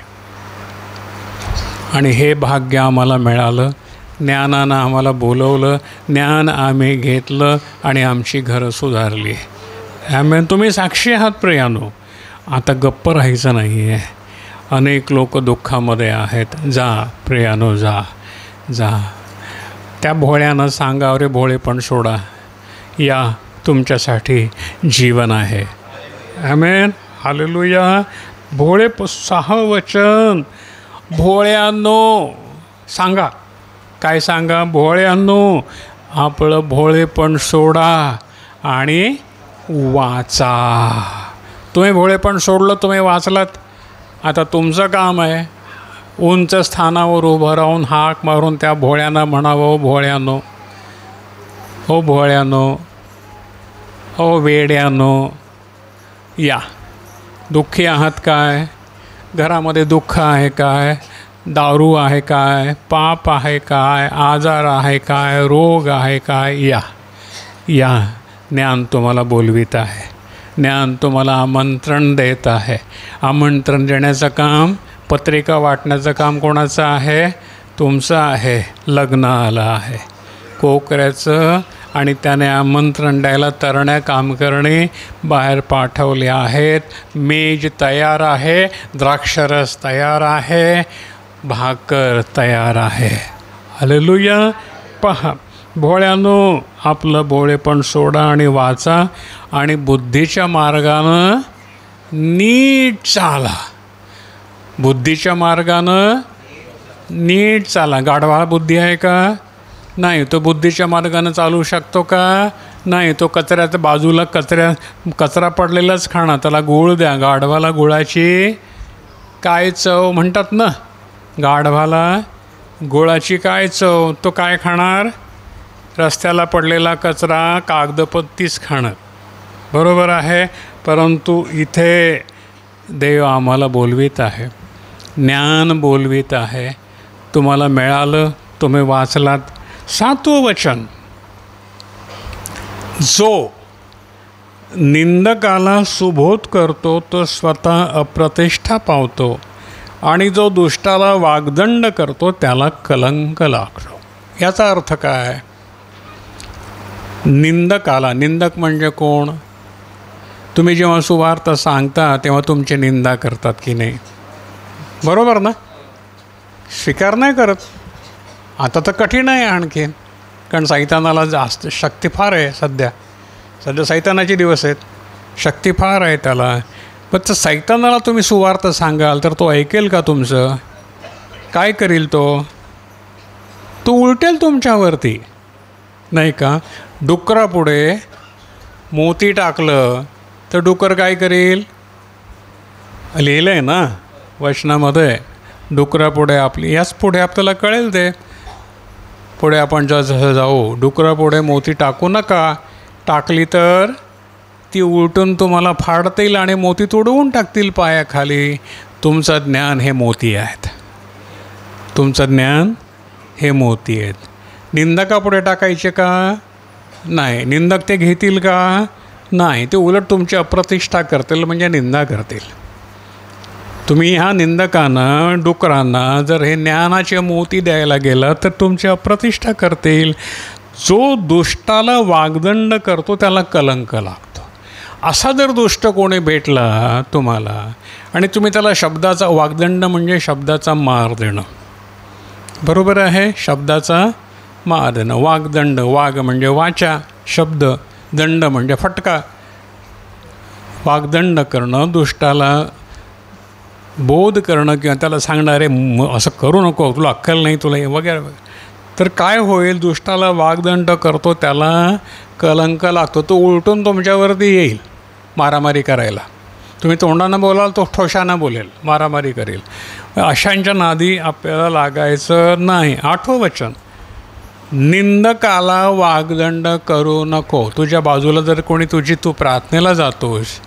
आणि हे भाग्य आम्हाला मिळालं. ज्ञानानं आम्हाला बोलवलं, ज्ञान आम्ही घेतलं आणि आमची घरं सुधारली. आमेन. तुम्ही साक्षी आहात प्रियानो. आता गप्प राहायचं नाही आहे. अनेक लोक दुःखामध्ये आहेत. जा प्रियानो, जा जा. त्या भोळ्यानं सांगा, अरे भोळे पण सोडा, या तुमच्यासाठी जीवन आहे. आमेन. हालेलुया. भोळे 6 वचन. भोळ्यांनो सांगा. काय सांगा? भोळ्यांनो आपलं भोळेपण सोडा आणि वाचा. तुम्ही भोळेपण सोडलं, तुम्ही वाचलात. आता तुमचं काम आहे उंच स्थानावर उभं राहून हाक मारून त्या भोळ्यांना म्हणावं, भोळ्यानो, हो भोळ्यानो, हो वेड्यानो, या. दुःखी आहात काय? घरामध्ये दुःख आहे काय? दारू आहे काय? पाप आहे काय? आजार आहे काय? रोग आहे काय? या या. ज्ञान तुम्हाला बोलवित आहे. ज्ञान तुम्हाला आमंत्रण देत आहे. आमंत्रण देण्याचं काम, पत्रिका वाटण्याचं काम कोणाचं आहे? तुमचं आहे. लग्न आलं आहे कोकऱ्याचं आणि त्याने आमंत्रण द्यायला तरण्या काम करणे बाहेर पाठवले आहेत. मेज तयार आहे, द्राक्षरस तयार आहे, भाकर तयार आहे. हालेलुया. पहा भोळ्यानो आपलं भोळेपण सोडा आणि वाचा आणि बुद्धीच्या मार्गानं नीट चाला. बुद्धीच्या मार्गानं नीट चाला. गाढवाला बुद्धी आहे का? नाही. तो बुद्धीच्या मार्गानं चालू शकतो का? नाही. तो कचऱ्याच्या बाजूला कचरा पडलेलाच खाणार. त्याला गूळ द्या. गाढवाला गुळाची काय चव म्हणतात ना. गाढवाला गुळाची काय चव? तो काय खाणार? रस्त्याला पडलेला कचरा, कागदपत्तीच खाणं. बरोबर आहे. परंतु इथे देव आम्हाला बोलवित आहे, ज्ञान बोलवित आहे. तुम्हाला मिळालं, तुम्ही वाचलात. 7वं वचन. जो निंदकाला सुबोध करतो तो स्वतः अप्रतिष्ठा पावतो आणि जो दुष्टाला वाग्दंड करतो त्याला कलंक लागतो. याचा अर्थ काय? निंदकाला, निंदक म्हणजे कोण? तुम्ही जेव्हा सुवार्ता सांगता तेव्हा तुमची निंदा करतात की नाही? बरोबर ना? स्वीकार नाही करत. आता तर कठीण आहे आणखी, कारण सैतानाला जास्त शक्ती फार आहे. सध्या सैतानाचे दिवस आहेत, शक्ती फार आहे त्याला. पण तर सैतानाला तुम्ही सुवार्ता सांगाल तर तो ऐकेल का तुमचं? काय करील तो? तो उलटेल तुमच्यावरती, नाही का? डुकरापुढे मोती टाकलं तर डुकर काय करेल? लिहिलं आहे ना वचनामध्ये. डुकरापुढे आपली, याच पुढे आपल्याला कळेल ते. पुढे आपण जसं जाऊ, डुकरापुढे मोती टाकू नका, टाकली तर ती उलटून तुम्हाला फाडतील आणि मोती तुडवून टाकतील पायाखाली. तुमचं ज्ञान हे मोती आहेत. तुमचं ज्ञान हे मोती आहेत. निंदकापुढे टाकायचे का? नाही. निंदक ते घेतील का? नाही. ते उलट तुमची अप्रतिष्ठा करतील, म्हणजे निंदा करतील. तुम्ही ह्या निंदकांना, डुकरांना जर हे ज्ञानाचे मोती द्यायला गेला तर तुमची अप्रतिष्ठा करतील. जो दुष्टाला वाग्दंड करतो त्याला कलंक लागतो. असा जर दुष्ट कोणी भेटला तुम्हाला आणि तुम्ही त्याला शब्दाचा वाग्दंड म्हणजे शब्दाचा मार देणं, बरोबर आहे? शब्दाचा मार देणं. वाग्दंड, वाग म्हणजे वाचा, शब्द, दंड म्हणजे फटका. वाग्दंड करणं, दुष्टाला बोध करणं किंवा त्याला सांगणारे असं करू नको, तुला अक्कल नाही, तुला वगैरे वगैरे. तर काय होईल? दुष्टाला वाग्दंड करतो त्याला कलंक लागतो. तो उलटून तुमच्यावरती येईल मारामारी करायला. तुम्ही तोंडानं बोलाल, तो ठोशानं बोलेल, मारामारी करेल. अशांच्या नादी आपल्याला लागायचं नाही. 8वं वचन, निंदकाला वाग्दंड करू नको. तुझ्या बाजूला जर कोणी तू प्रार्थनेला जातोस,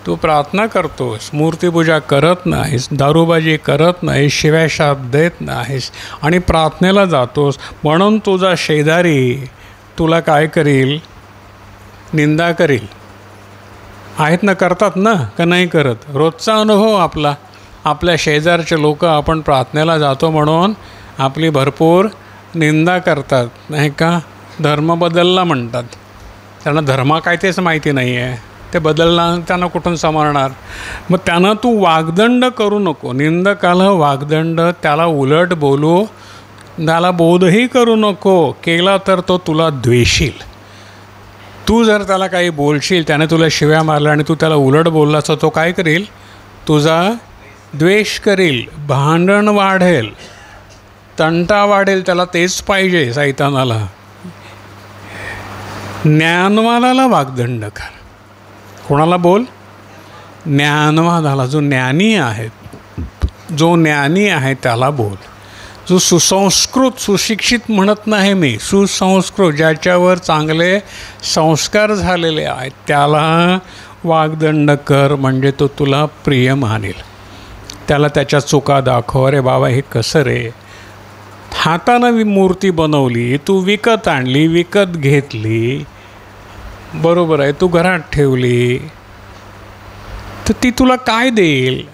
तू प्रार्थना करतोस, मूर्तीपूजा करत नाहीस, दारूबाजी करत नाहीस, शिव्या शाप देत नाहीस आणि प्रार्थनेला जातोस, म्हणून तुझा शेजारी तुला काय करील? निंदा करील. आहेत ना, करतात ना, का नाही करत? रोजचा अनुभव आपला. आपल्या शेजारचे लोक आपण प्रार्थनेला जातो म्हणून आपली भरपूर निंदा करतात, नाही का? धर्म बदलला म्हणतात. त्यांना धर्म काय तेच माहिती नाही आहे. ते बदलला, त्यांना कुठून समजणार? मग त्यांना तू वाग्दंड करू नको. निंदकाला वाग्दंड, त्याला उलट बोलू, त्याला बोधही करू नको. केला तर तो तुला द्वेषील. तू जर त्याला काही बोलशील, त्याने तुला शिव्या मारल्या आणि तू त्याला उलट बोललास तर तो काय करील? तुझा द्वेष करील, भांडण वाढेल, तंटा वाढेल. त्याला तेच पाहिजे सैतानाला. ज्ञानवानाला वाग्दंड कर. कोणाला बोल? ज्ञानवानाला. जो ज्ञानी आहे, जो ज्ञानी आहे त्याला बोल. जो सुसंस्कृत, सुशिक्षित म्हणत नाही मी, सुसंस्कृत, ज्याच्यावर चांगले संस्कार झालेले आहेत त्याला वाग्दंड कर, म्हणजे तो तुला प्रिय मानेल. त्याला त्याच्या चुका दाखव. अरे बाबा, हे कसं रे? हातानं मूर्ती बनवली, तू विकत आणली, विकत घेतली, बरोबर आहे, तू घरात ठेवली, तर ती तुला काय देईल?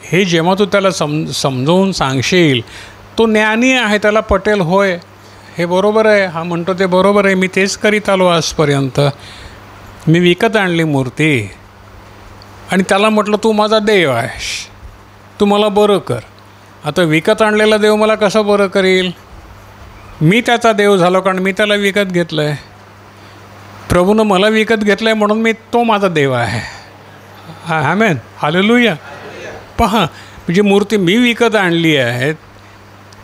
हे जेव्हा तू त्याला समजावून सांगशील, तो ज्ञानी आहे, त्याला पटेल. होय, हे बरोबर आहे, हा म्हणतो ते बरोबर आहे, मी तेच करीत आलो आजपर्यंत. मी विकत आणली मूर्ती आणि त्याला म्हटलं तू माझा देव आहेस, तू मला बरं कर. आता विकत आणलेला देव मला कसं बरं करील? मी त्याचा देव झालो, कारण मी त्याला विकत घेतलं आहे. प्रभूनं मला विकत घेतलं आहे म्हणून तो माझा देव आहे. आमेन, हालेलुया. पहा, म्हणजे मूर्ती मी विकत आणली आहे,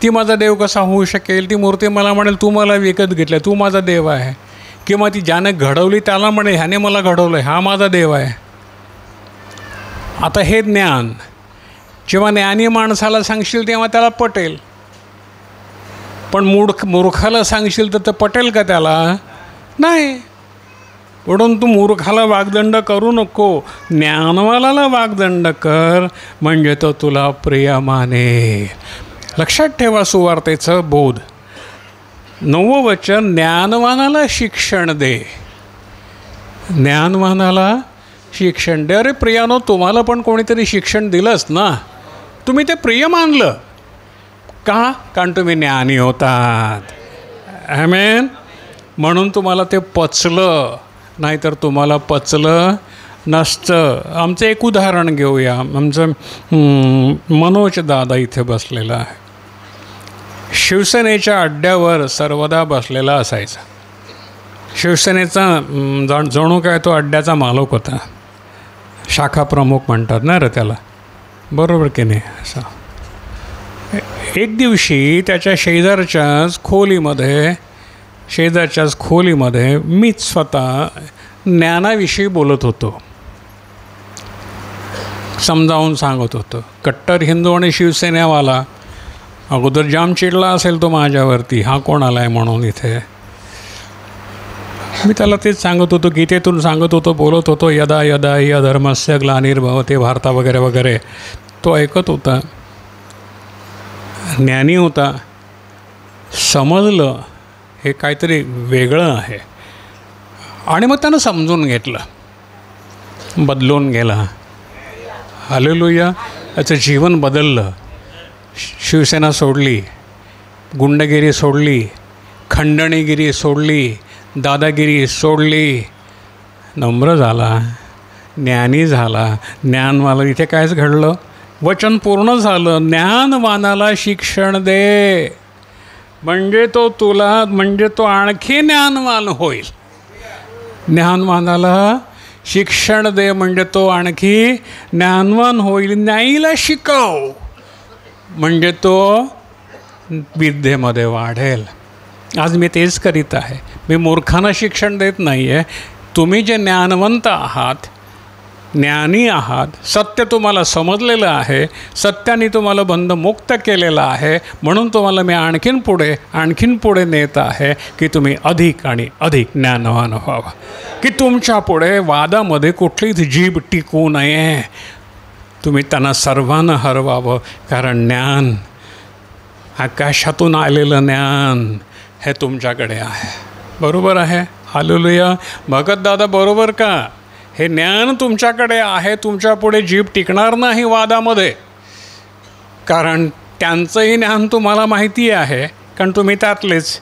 ती माझा देव कसा होऊ शकेल? ती मूर्ती मला म्हणेल तू मला विकत घेतलं आहे, तू माझा देव आहे. किंवा ती ज्याने घडवली त्याला म्हणे ह्याने मला घडवलं आहे, हा माझा देव आहे. आता हे ज्ञान जेव्हा ज्ञानी माणसाला सांगशील तेव्हा त्याला पटेल, पण मूर्खाला सांगशील तर पटेल का त्याला? नाही. म्हणून तू मूर्खाला वाग्दंड करू नको, ज्ञानवालाला वाग्दंड कर, म्हणजे तो तुला प्रिय मानेल. लक्षात ठेवा सुवार्तेचं बोध. 9वं वचन, ज्ञानवानाला शिक्षण दे. ज्ञानवानाला शिक्षण दे. अरे प्रियानो, तुम्हाला पण कोणीतरी शिक्षण दिलंच ना, तुम्ही ते प्रिय मानलं का? कारण तुम्ही ज्ञानी होतात. आमेन. म्हणून तुम्हाला ते पचलं, नाहीतर तुम्हाला पचलं नसतं. आमचं एक उदाहरण घेऊया. आमचं मनोज दादा इथे बसलेला आहे. शिवसेनेच्या अड्ड्यावर सर्वदा बसलेला असायचा. शिवसेनेचा जणू काय तो अड्ड्याचा मालक होता. शाखा प्रमुख म्हणतात ना रे त्याला, बरोबर की नाही? असं एक दिवशी त्याच्या शेजारच्याच खोलीमध्ये मीच स्वतः ज्ञानाविषयी बोलत होतो, समजावून सांगत होतो. कट्टर हिंदू आणि शिवसेनेवाला अगोदर जाम चिडला असेल तो माझ्यावरती, हा कोण आला आहे म्हणून इथे. मी त्याला तेच सांगत होतो, गीतेतून सांगत होतो, बोलत होतो, यदा यदा हि अधर्मस्य ग्लानिर्भवते भारता वगैरे वगैरे. तो ऐकत होता, ज्ञानी होता, समजलं हे काहीतरी वेगळं आहे आणि मग त्यानं समजून घेतलं, बदलून गेला. हालेलुया. त्याचं जीवन बदललं. शिवसेना सोडली, गुंडगिरी सोडली, खंडणीगिरी सोडली, दादागिरी सोडली, नम्र झाला, ज्ञानी झाला. ज्ञानवाला इथे कायच घडलं, वचन पूर्ण झालं. ज्ञानवानाला शिक्षण दे, म्हणजे तो तुला, म्हणजे तो आणखी ज्ञानवान होईल. ज्ञानवानाला शिक्षण दे म्हणजे तो आणखी ज्ञानवान होईल. न्यायीला शिकव म्हणजे तो विद्येमध्ये वाढेल. आज मी तेच करीत आहे. मी मूर्खांना शिक्षण देत नाही आहे. तुम्ही जे ज्ञानवंत आहात, ज्ञानी आहात, सत्य तुम्हाला समजलेलं आहे, सत्याने तुम्हाला बंधमुक्त केलेलं आहे, म्हणून तुम्हाला मी आणखीन पुढे नेत आहे की तुम्ही अधिक आणि अधिक ज्ञानवान व्हावं, की तुमच्या पुढे वादामध्ये कुठलीच जीभ टिकू नये. तुम्ही त्यांना सर्वांना हरवावं, कारण ज्ञान, आकाशातून आलेलं ज्ञान हे तुमच्याकडे आहे. बरोबर आहे? हालेलुया. भगतदादा बरोबर का? हे ज्ञान तुमच्याकडे आहे. तुमच्या पुढे जीभ टिकणार नाही वादामध्ये, कारण त्यांचंही ज्ञान तुम्हाला माहिती आहे, कारण तुम्ही त्यातलेच,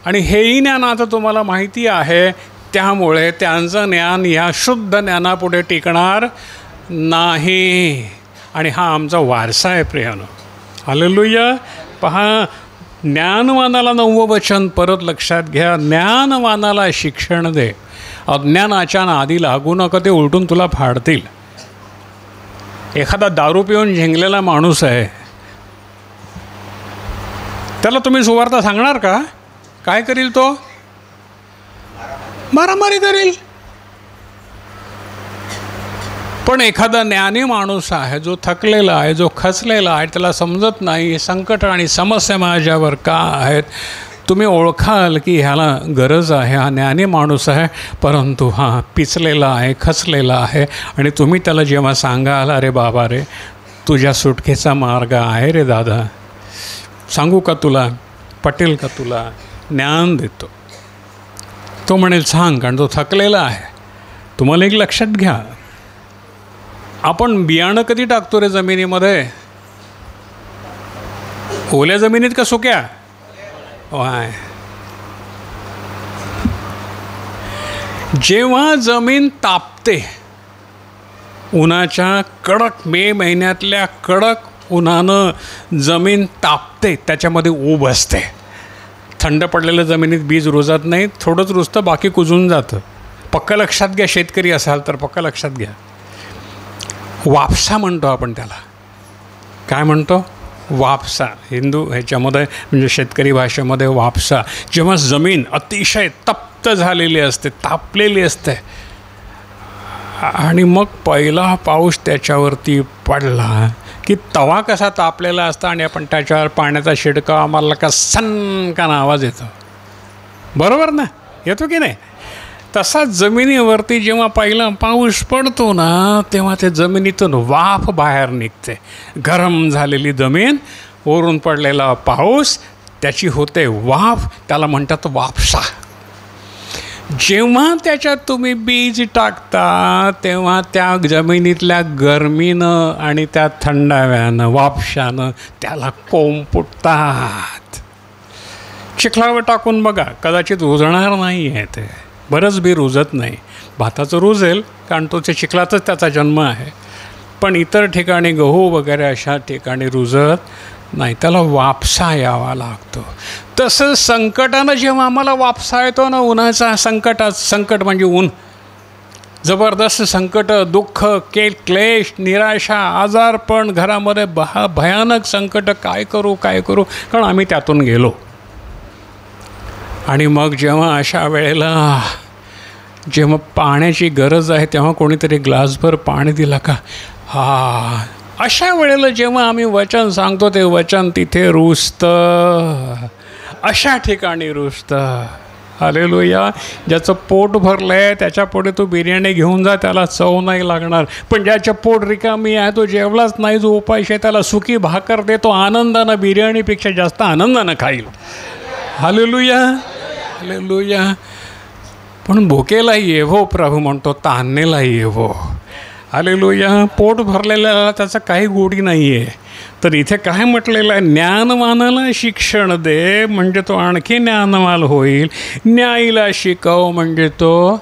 आणि हेही ज्ञान आता तुम्हाला माहिती आहे. त्यामुळे त्यांचं ज्ञान या शुद्ध ज्ञानापुढे टिकणार नाही. आणि हा आमचा वारसा आहे प्रियानो. हालेलुया. पहा, ज्ञानवानाला नववं वचन परत लक्षात घ्या. ज्ञानवानाला शिक्षण दे. अज्ञानाच्या नादी लागू नका, ते उलटून तुला फाडतील. एखादा दारू पिऊन झिंगलेला माणूस आहे, त्याला तुम्ही सुवार्ता सांगणार का? काय करील तो? मारामारी करील. पण एखादा ज्ञानी माणूस आहे, जो थकलेला आहे, जो खचलेला आहे, त्याला समजत नाही संकट आणि समस्या माझ्यावर का आहेत, तुम्ही ओळखाल की ह्याला गरज आहे, हा ज्ञानी माणूस आहे, परंतु हा पिचलेला आहे, खचलेला आहे. आणि तुम्ही त्याला जेव्हा सांगाल, अरे बाबा रे, तुझ्या सुटकेचा मार्ग आहे रे दादा, सांगू का तुला, पटेल का तुला, ज्ञान देतो. तो म्हणेल सांग, कारण तो थकलेला आहे. तुम्हाला एक लक्षात घ्या, आपण बियाणं कधी टाकतो रे जमिनीमध्ये? ओल्या जमिनीत का सुक्या? वाय. जेव्हा जमीन तापते, उन्हाच्या कडक, मे महिन्यातल्या कडक उन्हानं जमीन तापते, त्याच्यामध्ये ऊब असते. थंड पडलेल्या जमिनीत बीज रुजत नाही, थोडंच रुजतं, बाकी कुजून जातं. पक्का लक्षात घ्या, शेतकरी असाल तर पक्का लक्षात घ्या. वापसा म्हणतो आपण त्याला. काय म्हणतो? वापसा. हिंदू ह्याच्यामध्ये म्हणजे शेतकरी भाषेमध्ये वापसा. जेव्हा जमीन अतिशय तप्त झालेली असते, तापलेली असते, आणि मग पहिला पाऊस त्याच्यावरती पडला की तवा कसा तापलेला असता, आणि आपण त्याच्यावर पाण्याचा शिडकाव, आम्हाला का सनकान आवाज येतो. बरोबर ना? येतो की नाही? तसा जमिनीवरती जेव्हा पहिला पाऊस पडतो ना, तेव्हा त्या जमिनीतून वाफ बाहेर निघते. गरम झालेली जमीन, वरून पडलेला पाऊस, त्याची होते वाफ, त्याला म्हणतात वापसा. जेव्हा त्याच्यात तुम्ही बीज टाकता, तेव्हा त्या जमिनीतल्या गरमीनं आणि त्या थंडाव्यानं, वापशानं त्याला कोंब फुटतात. चिखलावर टाकून बघा, कदाचित रुजणार नाही आहे ते, बरंच बी रुजत नाही. भाताचं रुजेल, कारण तो ते चिखलातच त्याचा जन्म आहे, पण इतर ठिकाणी गहू वगैरे अशा ठिकाणी रुजत नाही, त्याला वापसा यावा लागतो. तसं संकटानं जेव्हा आम्हाला वापसा येतो ना, उन्हाचा संकट म्हणजे ऊन, जबरदस्त संकट, दुःख, क्लेश, निराशा, आजारपण, घरामध्ये भयानक संकट, काय करू, कारण आम्ही त्यातून गेलो. आणि मग जेव्हा अशा वेळेला जेव्हा पाण्याची गरज आहे, तेव्हा कोणीतरी ग्लासभर पाणी दिला का, अशा वेळेला जेव्हा आम्ही वचन सांगतो, ते वचन तिथे रुजतं, अशा ठिकाणी रुजतं. हालेलुया. ज्याचं पोट भरलं आहे त्याच्यापुढे तू बिर्याणी घेऊन जा, त्याला चव नाही लागणार. पण ज्याचं पोट रिकामी आहे, तो जेवलाच नाही, जो उपाशी आहे, त्याला सुकी भाकर दे, तो आनंदानं बिर्याणीपेक्षा जास्त आनंदानं खाईल. Hallelujah, hallelujah. पण भुकेला येवो प्रभू म्हणतो, तान्हेला येवो. हालेलुया. पोट भरलेल्याला त्याचा काही गोडी नाही आहे. तर इथे काय म्हटलेलं आहे, ज्ञानवानाला शिक्षण दे म्हणजे तो आणखी ज्ञानवान होईल. न्यायीला शिकव म्हणजे तो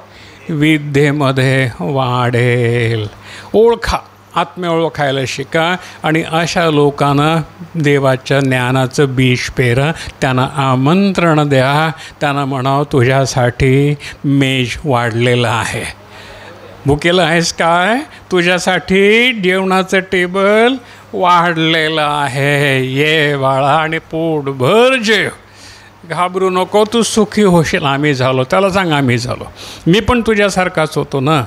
विद्येमध्ये वाढेल. ओळखा, आत्म्य ओळखायला शिका आणि अशा लोकांना देवाच्या ज्ञानाचं बीज पेरा. त्यांना आमंत्रण द्या, त्यांना म्हणावं तुझ्यासाठी मेज वाढलेलं आहे. भुकेला आहेस काय, तुझ्यासाठी जेवणाचं टेबल वाढलेलं आहे. ये बाळा आणि पोटभर जेव, घाबरू नको, तू सुखी होशील. आम्ही झालो, त्याला सांग आम्ही झालो, मी पण तुझ्यासारखाच होतो ना.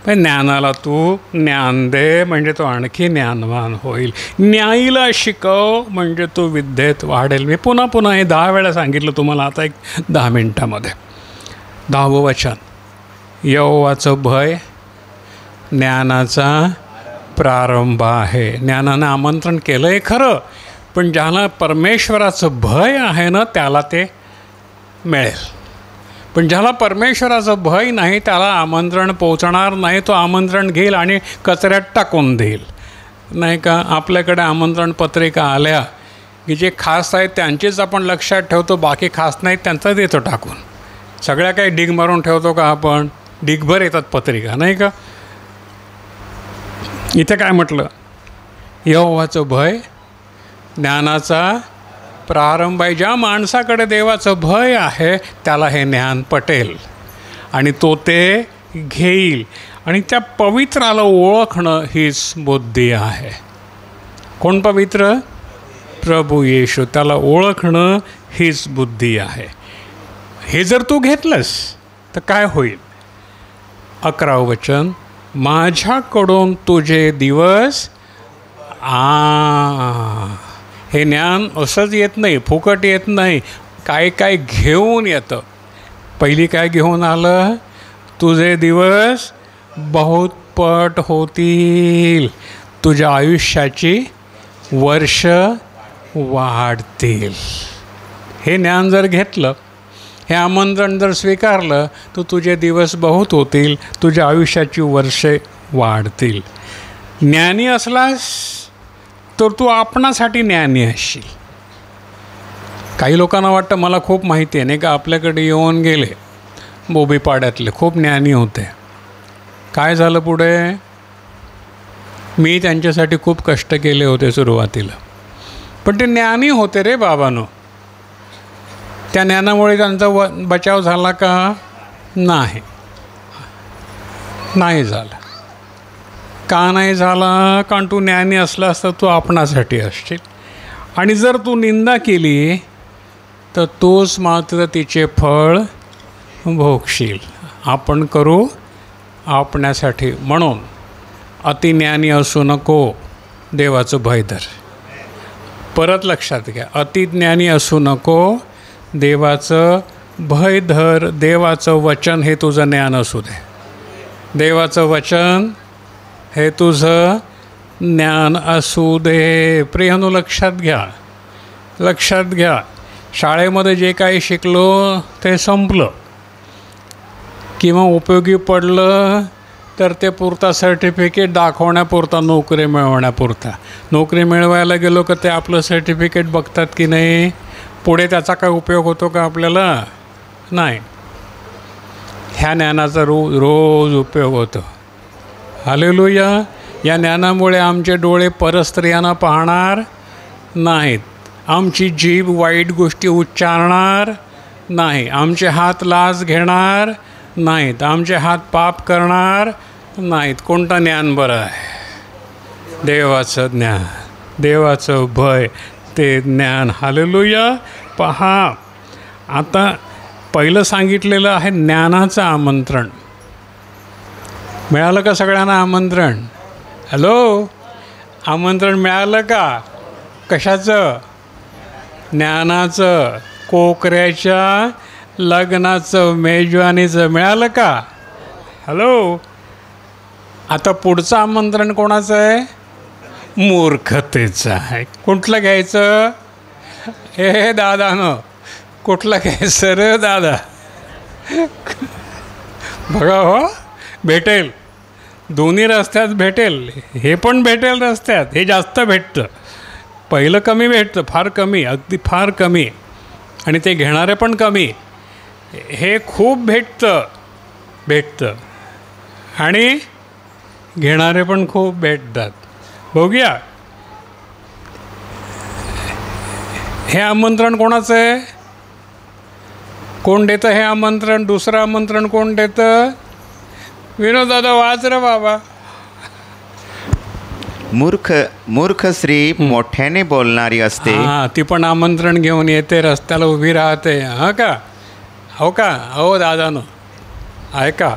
पण ज्ञानाला तू ज्ञान दे म्हणजे तो आणखी ज्ञानवान होईल. न्यायीला शिकव म्हणजे तो विद्येत वाढेल. मी पुन्हा पुन्हा हे 10 वेळा सांगितलं तुम्हाला, आता एक 10 मिनटामध्ये. 10वं वचन, यहोवाचं भय ज्ञानाचा प्रारंभ आहे. ज्ञानानं आमंत्रण केलं आहे खरं, पण ज्याला परमेश्वराचं भय आहे ना त्याला ते मिळेल. पण ज्याला परमेश्वराचं भय नाही त्याला आमंत्रण पोचणार नाही. तो आमंत्रण घेईल आणि कचऱ्यात टाकून देईल, नाही का. आपल्याकडे आमंत्रण पत्रिका आल्या की जे खास आहेत त्यांचीच आपण लक्षात ठेवतो, बाकी खास नाहीत त्यांचा देतो टाकून. सगळ्या काही डिग मारून ठेवतो का आपण? डिगभर येतात पत्रिका, नाही का. इथे काय म्हटलं, यहोवाचं भय ज्ञानाचा प्रारंभ आहे. ज्या माणसाकडे देवाचं भय आहे त्याला हे ज्ञान पटेल आणि तो ते घेईल. आणि त्या पवित्राला ओळखणं हीच बुद्धी आहे. कोण पवित्र? प्रभू येशू. त्याला ओळखणं हीच बुद्धी आहे. हे जर तू घेतलंस तर काय होईल? 11वं वचन, माझ्याकडून तुझे दिवस हे ज्ञान असंच येत नाही, फुकट येत नाही, काय काय घेऊन येतं. पहिली काय घेऊन आलं? तुझे दिवस बहुत पट होतील, तुझ्या आयुष्याची वर्ष वाढतील. हे ज्ञान जर घेतलं, हे आमंत्रण जर स्वीकारलं तर तुझे दिवस बहुत होतील, तुझ्या आयुष्याची वर्षे वाढतील. ज्ञानी असलास तर तू आपणासाठी ज्ञानी असशील. काही लोकांना वाटतं मला खूप माहिती आहे, नाही का. आपल्याकडे येऊन गेले बोबीपाड्यातले, खूप ज्ञानी होते. काय झालं पुढे? मी त्यांच्यासाठी खूप कष्ट केले होते सुरुवातीला, पण ते ज्ञानी होते रे बाबांनो. त्या ज्ञानामुळे त्यांचा बचाव झाला का? नाही, नाही झाला. का नाही झाला? कारण तू ज्ञानी असलास तर तू आपणासाठी असशील, आणि जर तू निंदा केली तर तूच मात्र तिचे फळ भोगशील. आपण करू आपण्यासाठी. म्हणून अतिज्ञानी असू नको, देवाचं भय धर. परत लक्षात घ्या, अतिज्ञानी असू नको, देवाचं भय धर. देवाचं वचन हे तुझं ज्ञान असू दे. देवाचं वचन हे तुझं ज्ञान असू दे. प्रियानो, लक्षात घ्या, लक्षात घ्या. शाळेमध्ये जे काही शिकलो ते संपलं किंवा उपयोगी पडलं तर ते पुरता सर्टिफिकेट दाखवण्यापुरता, नोकरी मिळवण्यापुरता. नोकरी मिळवायला गेलो का ते आपलं सर्टिफिकेट बघतात की नाही, पुढे त्याचा काय उपयोग होतो का आपल्याला? नाही. ह्या ज्ञानाचा रोज उपयोग होतो. हालेलुया. या ज्ञानामुळे आमचे डोळे परस्त्रियांना पाहणार नाहीत, आमची जीभ वाईट गोष्टी उच्चारणार नाही, आमचे हात लाच घेणार नाहीत, आमचे हात पाप करणार नाहीत. कोणतं ज्ञान बरं आहे? देवाचं ज्ञान, देवाचं भय, ते ज्ञान. हालेलुया. पहा, आता पहिलं सांगितलेलं आहे ज्ञानाचं आमंत्रण. मिळालं का सगळ्यांना आमंत्रण? हॅलो, आमंत्रण मिळालं का? कशाचं? ज्ञानाचं. कोकऱ्याच्या लग्नाचं मेजवानीचं मिळालं का? हॅलो. आता पुढचं आमंत्रण कोणाचं आहे? मूर्खतेचं आहे. कुठलं घ्यायचं? हे दादानं कुठलं घ्यायचं रे दादा? बघा हो, भेटेल दोन्ही रस्त्यात भेटेल. हे पण भेटेल रस्त्यात, हे जास्त भेटतं. पहिलं कमी भेटतं, फार कमी, अगदी फार कमी, आणि ते घेणारे पण कमी. हे खूप भेटतं आणि घेणारे पण खूप भेटतात. बघूया हे आमंत्रण कोणाचं आहे? कोण देतं हे आमंत्रण? दुसरं आमंत्रण कोण देतं? विनोद दादा वाच रे बाबा. मूर्ख स्त्री मोठ्याने बोलणारी असते. हां, ती पण आमंत्रण घेऊन येते, रस्त्याला उभी राहते. हां का? हो दादानो ऐका.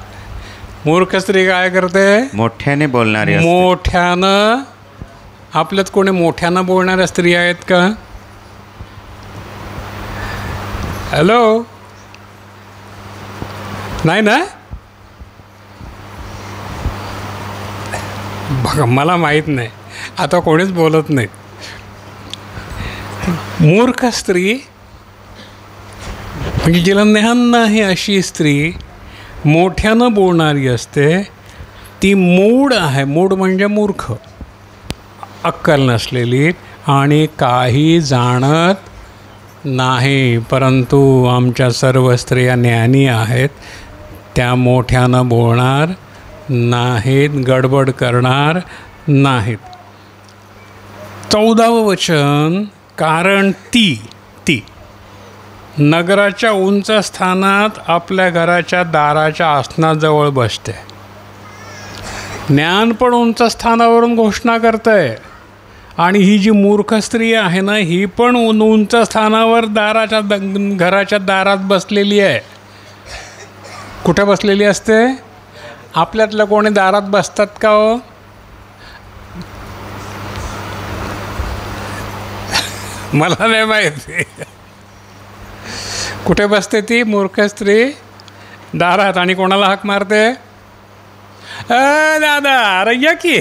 मूर्ख स्त्री काय करते? मोठ्याने बोलणारी असते. मोठ्यानं. आपल्यात कोणी मोठ्यानं बोलणाऱ्या स्त्री आहेत का? हॅलो. नाही ना? बघा, मला माहीत नाही, आता कोणीच बोलत नाही. मूर्ख स्त्री म्हणजे जिला ज्ञान नाही अशी स्त्री मोठ्यानं बोलणारी असते. ती मूढ आहे. मूढ म्हणजे मूर्ख, अक्कल नसलेली, आणि काही जाणत नाही. परंतु आमच्या सर्व स्त्रिया ज्ञानी आहेत. त्या मोठ्यानं बोलणार नाहीत, गडबड करणार नाहीत. 14वं वचन. कारण ती नगराच्या उंच स्थानात आपल्या घराच्या दाराच्या आसनाजवळ बसते. ज्ञान पण उंच स्थानावरून घोषणा करतंय, आणि ही जी मूर्ख स्त्री आहे ना, ही पण उंच स्थानावर घराच्या दारात बसलेली आहे. कुठे बसलेली असते? आपल्यातलं कोणी दारात बसतात का हो? मला नाही माहिती. कुठे बसते ती मूर्ख स्त्री? दारात. आणि कोणाला हाक मारते? दादा अरे या की.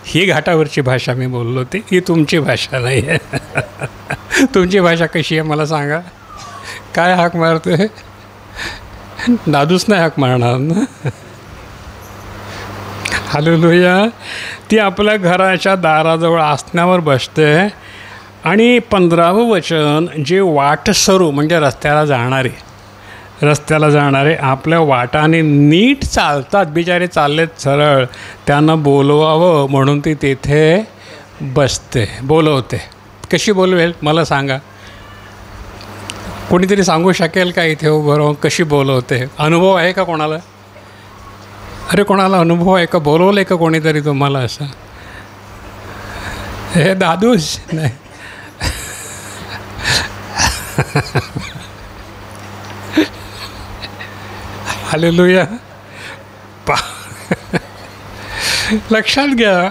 ही घाटावरची भाषा मी बोललो ती, ही तुमची भाषा नाही आहे. तुमची भाषा कशी आहे मला सांगा. काय हाक मारते? दादूच नाही हाक मारणार ना. हालेलुया. ती आपल्या घराच्या दाराजवळ आसनावर बसते. आणि 15वं वचन. जे वाटसरू म्हणजे रस्त्याला जाणारे आपल्या वाटाने नीट चालतात, बिचारे चाललेत सरळ, त्यांना बोलवावं म्हणून ती तिथे बसते, बोलवते. कशी बोलवेल मला सांगा? कोणीतरी सांगू शकेल का इथे बरोबर कशी बोलवते? अनुभव आहे का कोणाला? अरे कोणाला अनुभव आहे का? बोलवलं आहे का कोणीतरी तुम्हाला असं? हे दादूच नाही. हालेलुया. लक्षात घ्या.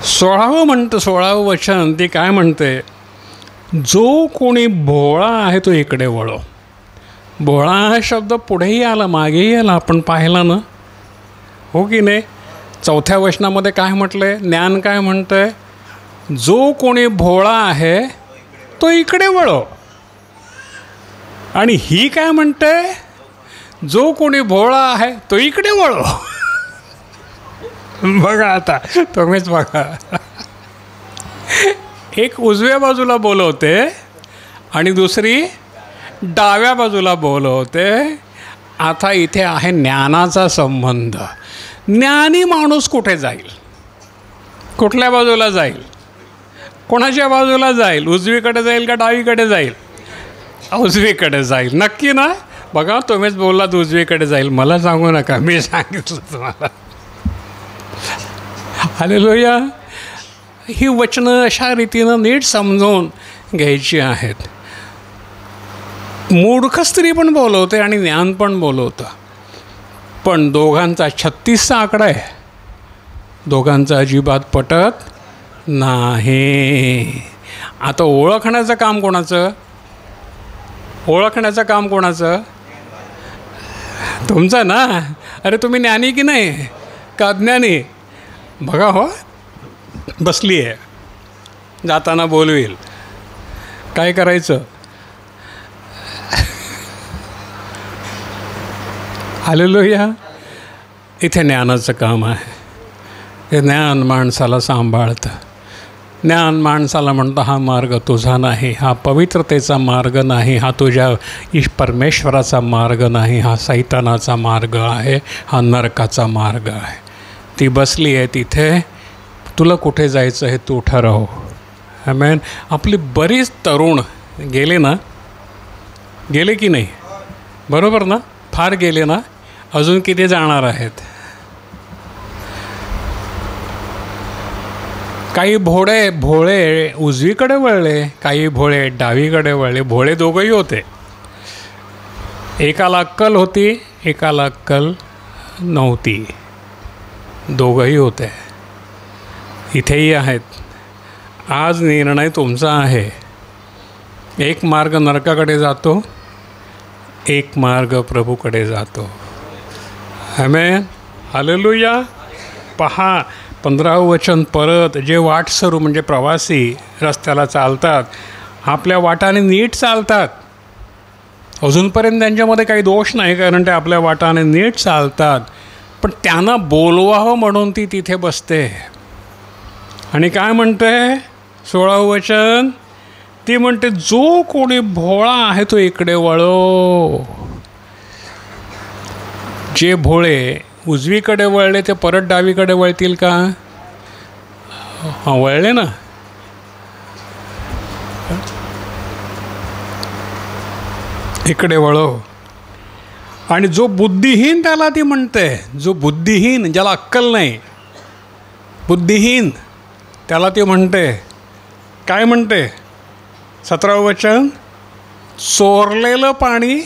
16वं वचन ती काय म्हणते? जो कोणी भोळा आहे तो इकडे वळो. भोळा हा शब्द पुढेही आला, मागेही आला, आपण पाहिला ना, हो की नाही? 4थ्या वचनामध्ये काय म्हटलं आहे? ज्ञान काय म्हणतं आहे? जो कोणी भोळा आहे तो इकडे वळो. आणि ही काय म्हणते? जो कोणी भोळा आहे तो इकडे वळो. बघा आता तुम्हीच बघा. एक उजव्या बाजूला बोलवते आणि दुसरी डाव्या बाजूला बोलवते. आता इथे आहे ज्ञानाचा संबंध. ज्ञानी माणूस कुठे जाईल? कुठल्या बाजूला जाईल? कोणाच्या बाजूला जाईल? उजवीकडे जाईल का डावीकडे जाईल? उजवीकडे जाईल. नक्की ना? बघा तुम्हीच बोललात उजवीकडे जाईल, मला सांगू नका, मी सांगितलं तुम्हाला. हालेलुया. ही वचनं अशा रीतीनं नीट समजून घ्यायची आहेत. मूर्ख स्त्री पण बोलवते आणि ज्ञान पण बोलवतं, पण दोघांचा 36चा आकडा आहे. दोघांचा अजिबात पटत नाही. आता ओळखण्याचं काम कोणाचं? ओळखण्याचं काम कोणाचं? तुमचं ना. अरे तुम्ही ज्ञानी की नाही का अज्ञानी? बघा हो, बसली आहे, जाताना बोलवेल. काय करायचं? हालेलुया. इथे ज्ञानाचं काम आहे. हे ज्ञान माणसाला सांभाळतं. ज्ञान माणसाला म्हणतं हा मार्ग तुझा नाही, हा पवित्रतेचा मार्ग नाही, हा तुझ्या परमेश्वराचा मार्ग नाही, हा सैतानाचा मार्ग आहे, हा नरकाचा मार्ग आहे. ती बसली आहे तिथे. तुला कुठे जायचं हे तू ठरव. आमेन. आपली बरीच तरुण गेले ना, गेले की नाही? बरोबर ना? फार गेले ना. अजून किती जाणार आहेत? काही भोळे उजवीकडे वळले, काही भोळे डावीकडे वळले. भोळे दोघंही होते. एकाला अक्कल होती, एकाला अक्कल नव्हती. दोघंही होते. इथेही आहेत. आज निर्णय तुमचा आहे. एक मार्ग नरकाकडे जातो, एक मार्ग प्रभूकडे जातो. आमेन. हालेलुया. पहा 15वं वचन परत. जे वाटसरू म्हणजे प्रवासी रस्त्याला चालतात, आपल्या वाटाने नीट चालतात. अजूनपर्यंत त्यांच्यामध्ये काही दोष नाही, कारण ते आपल्या वाटाने नीट चालतात. पण त्यांना बोलवावं म्हणून ती तिथे बसते. आणि काय म्हणते 16वं वचन? ती म्हणते जो कोणी भोळा आहे तो इकडे वळो. जे भोळे उजवीकडे वळले ते परत डावीकडे वळतील का? हां, वळले ना. इकडे वळो. आणि जो बुद्धिहीन त्याला ती म्हणते, जो बुद्धिहीन, ज्याला अक्कल नाही, बुद्धिहीन त्याला ती म्हणते. काय म्हणते? 17वं वचन. चोरलेलं पाणी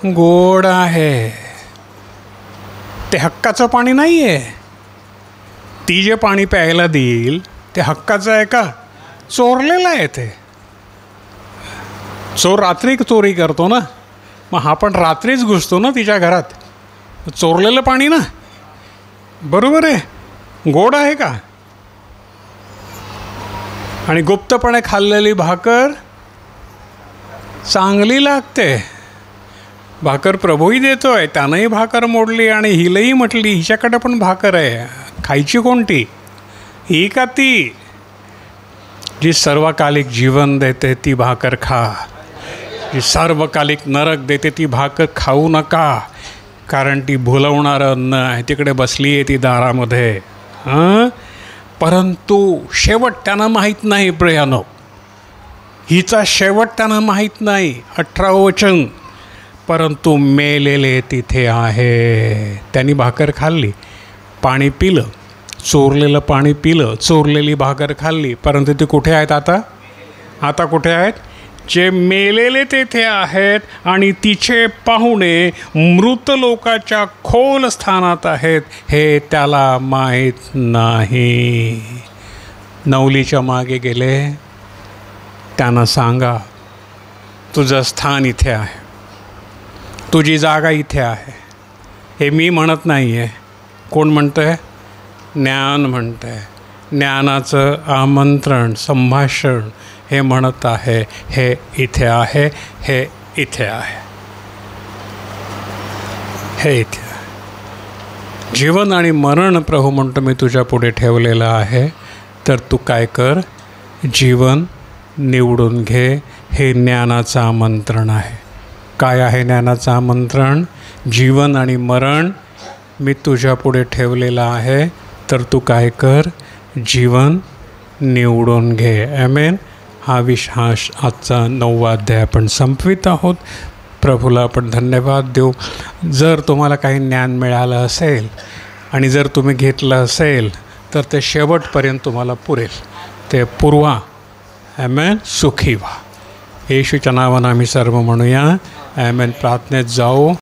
गोड आहे. ते हक्काचं पाणी नाही आहे. ती जे पाणी प्यायला देईल ते हक्काचं आहे का? चोरलेलं आहे ते. चोर रात्री चोरी करतो ना, मग हा पण रात्रीच घुसतो ना तिच्या घरात. चोरलेलं पाणी ना, बरोबर आहे. गोड आहे का? आणि गुप्तपणे खाल्लेली भाकर चांगली लागते. भाकर प्रभूही देतो आहे. त्यानंही भाकर मोडली आणि हिलाही म्हटली हिच्याकडे पण भाकर आहे, खायची कोणती? ही का ती? जी सर्वकालिक जीवन देते ती भाकर खा. जी सर्वकालिक नरक देते ती भाकर खाऊ नका, कारण ती भुलवणारं अन्न आहे. तिकडे बसली आहे ती दारामध्ये. परंतु शेवट त्यांना माहीत नाही. प्रियानो, हिचा शेवट त्यांना माहीत नाही. 18वं वचन. परंतु मेलेले तिथे आहे. त्यांनी भाकर खाल्ली, पाणी पिलं, चोरलेलं पाणी पिलं, चोरलेली भाकर खाल्ली, परंतु ते कुठे आहेत आता? आता कुठे आहेत? जे मेलेले तेथे आहेत आणि तिचे पाहुणे मृत लोकाच्या खोल स्थानात आहेत, हे त्याला माहीत नाही. नवलीच्या मागे गेले. त्यांना सांगा तुझं स्थान इथे आहे, तुझी जागा इथे आहे. हे मी म्हणत नाही आहे. कोण म्हणतं आहे? ज्ञान म्हणतं आहे. ज्ञानाचं आमंत्रण, संभाषण हे म्हणत आहे. हे इथे आहे, हे इथे आहे, हे इथे आहे. जीवन आणि मरण प्रभू म्हणतो मी तुझ्या पुढे ठेवलेलं आहे, तर तू काय कर? जीवन निवडून घे. हे ज्ञानाचं आमंत्रण आहे. काय आहे ज्ञानाचं आमंत्रण? जीवन आणि मरण मी तुझ्या पुढे ठेवलेलं आहे, तर तू काय कर? जीवन निवडून घे. आमेन. हा आजचा 9वा अध्याय आपण संपवित आहोत. प्रभूला आपण धन्यवाद देऊ. जर तुम्हाला काही ज्ञान मिळालं असेल आणि जर तुम्ही घेतलं असेल तर ते शेवटपर्यंत तुम्हाला पुरेल. ते पुरवा. आमेन. सुखी व्हा. येशूच्या नावानं आम्ही सर्व म्हणूया. आमेन. प्रार्थनेत जाऊ.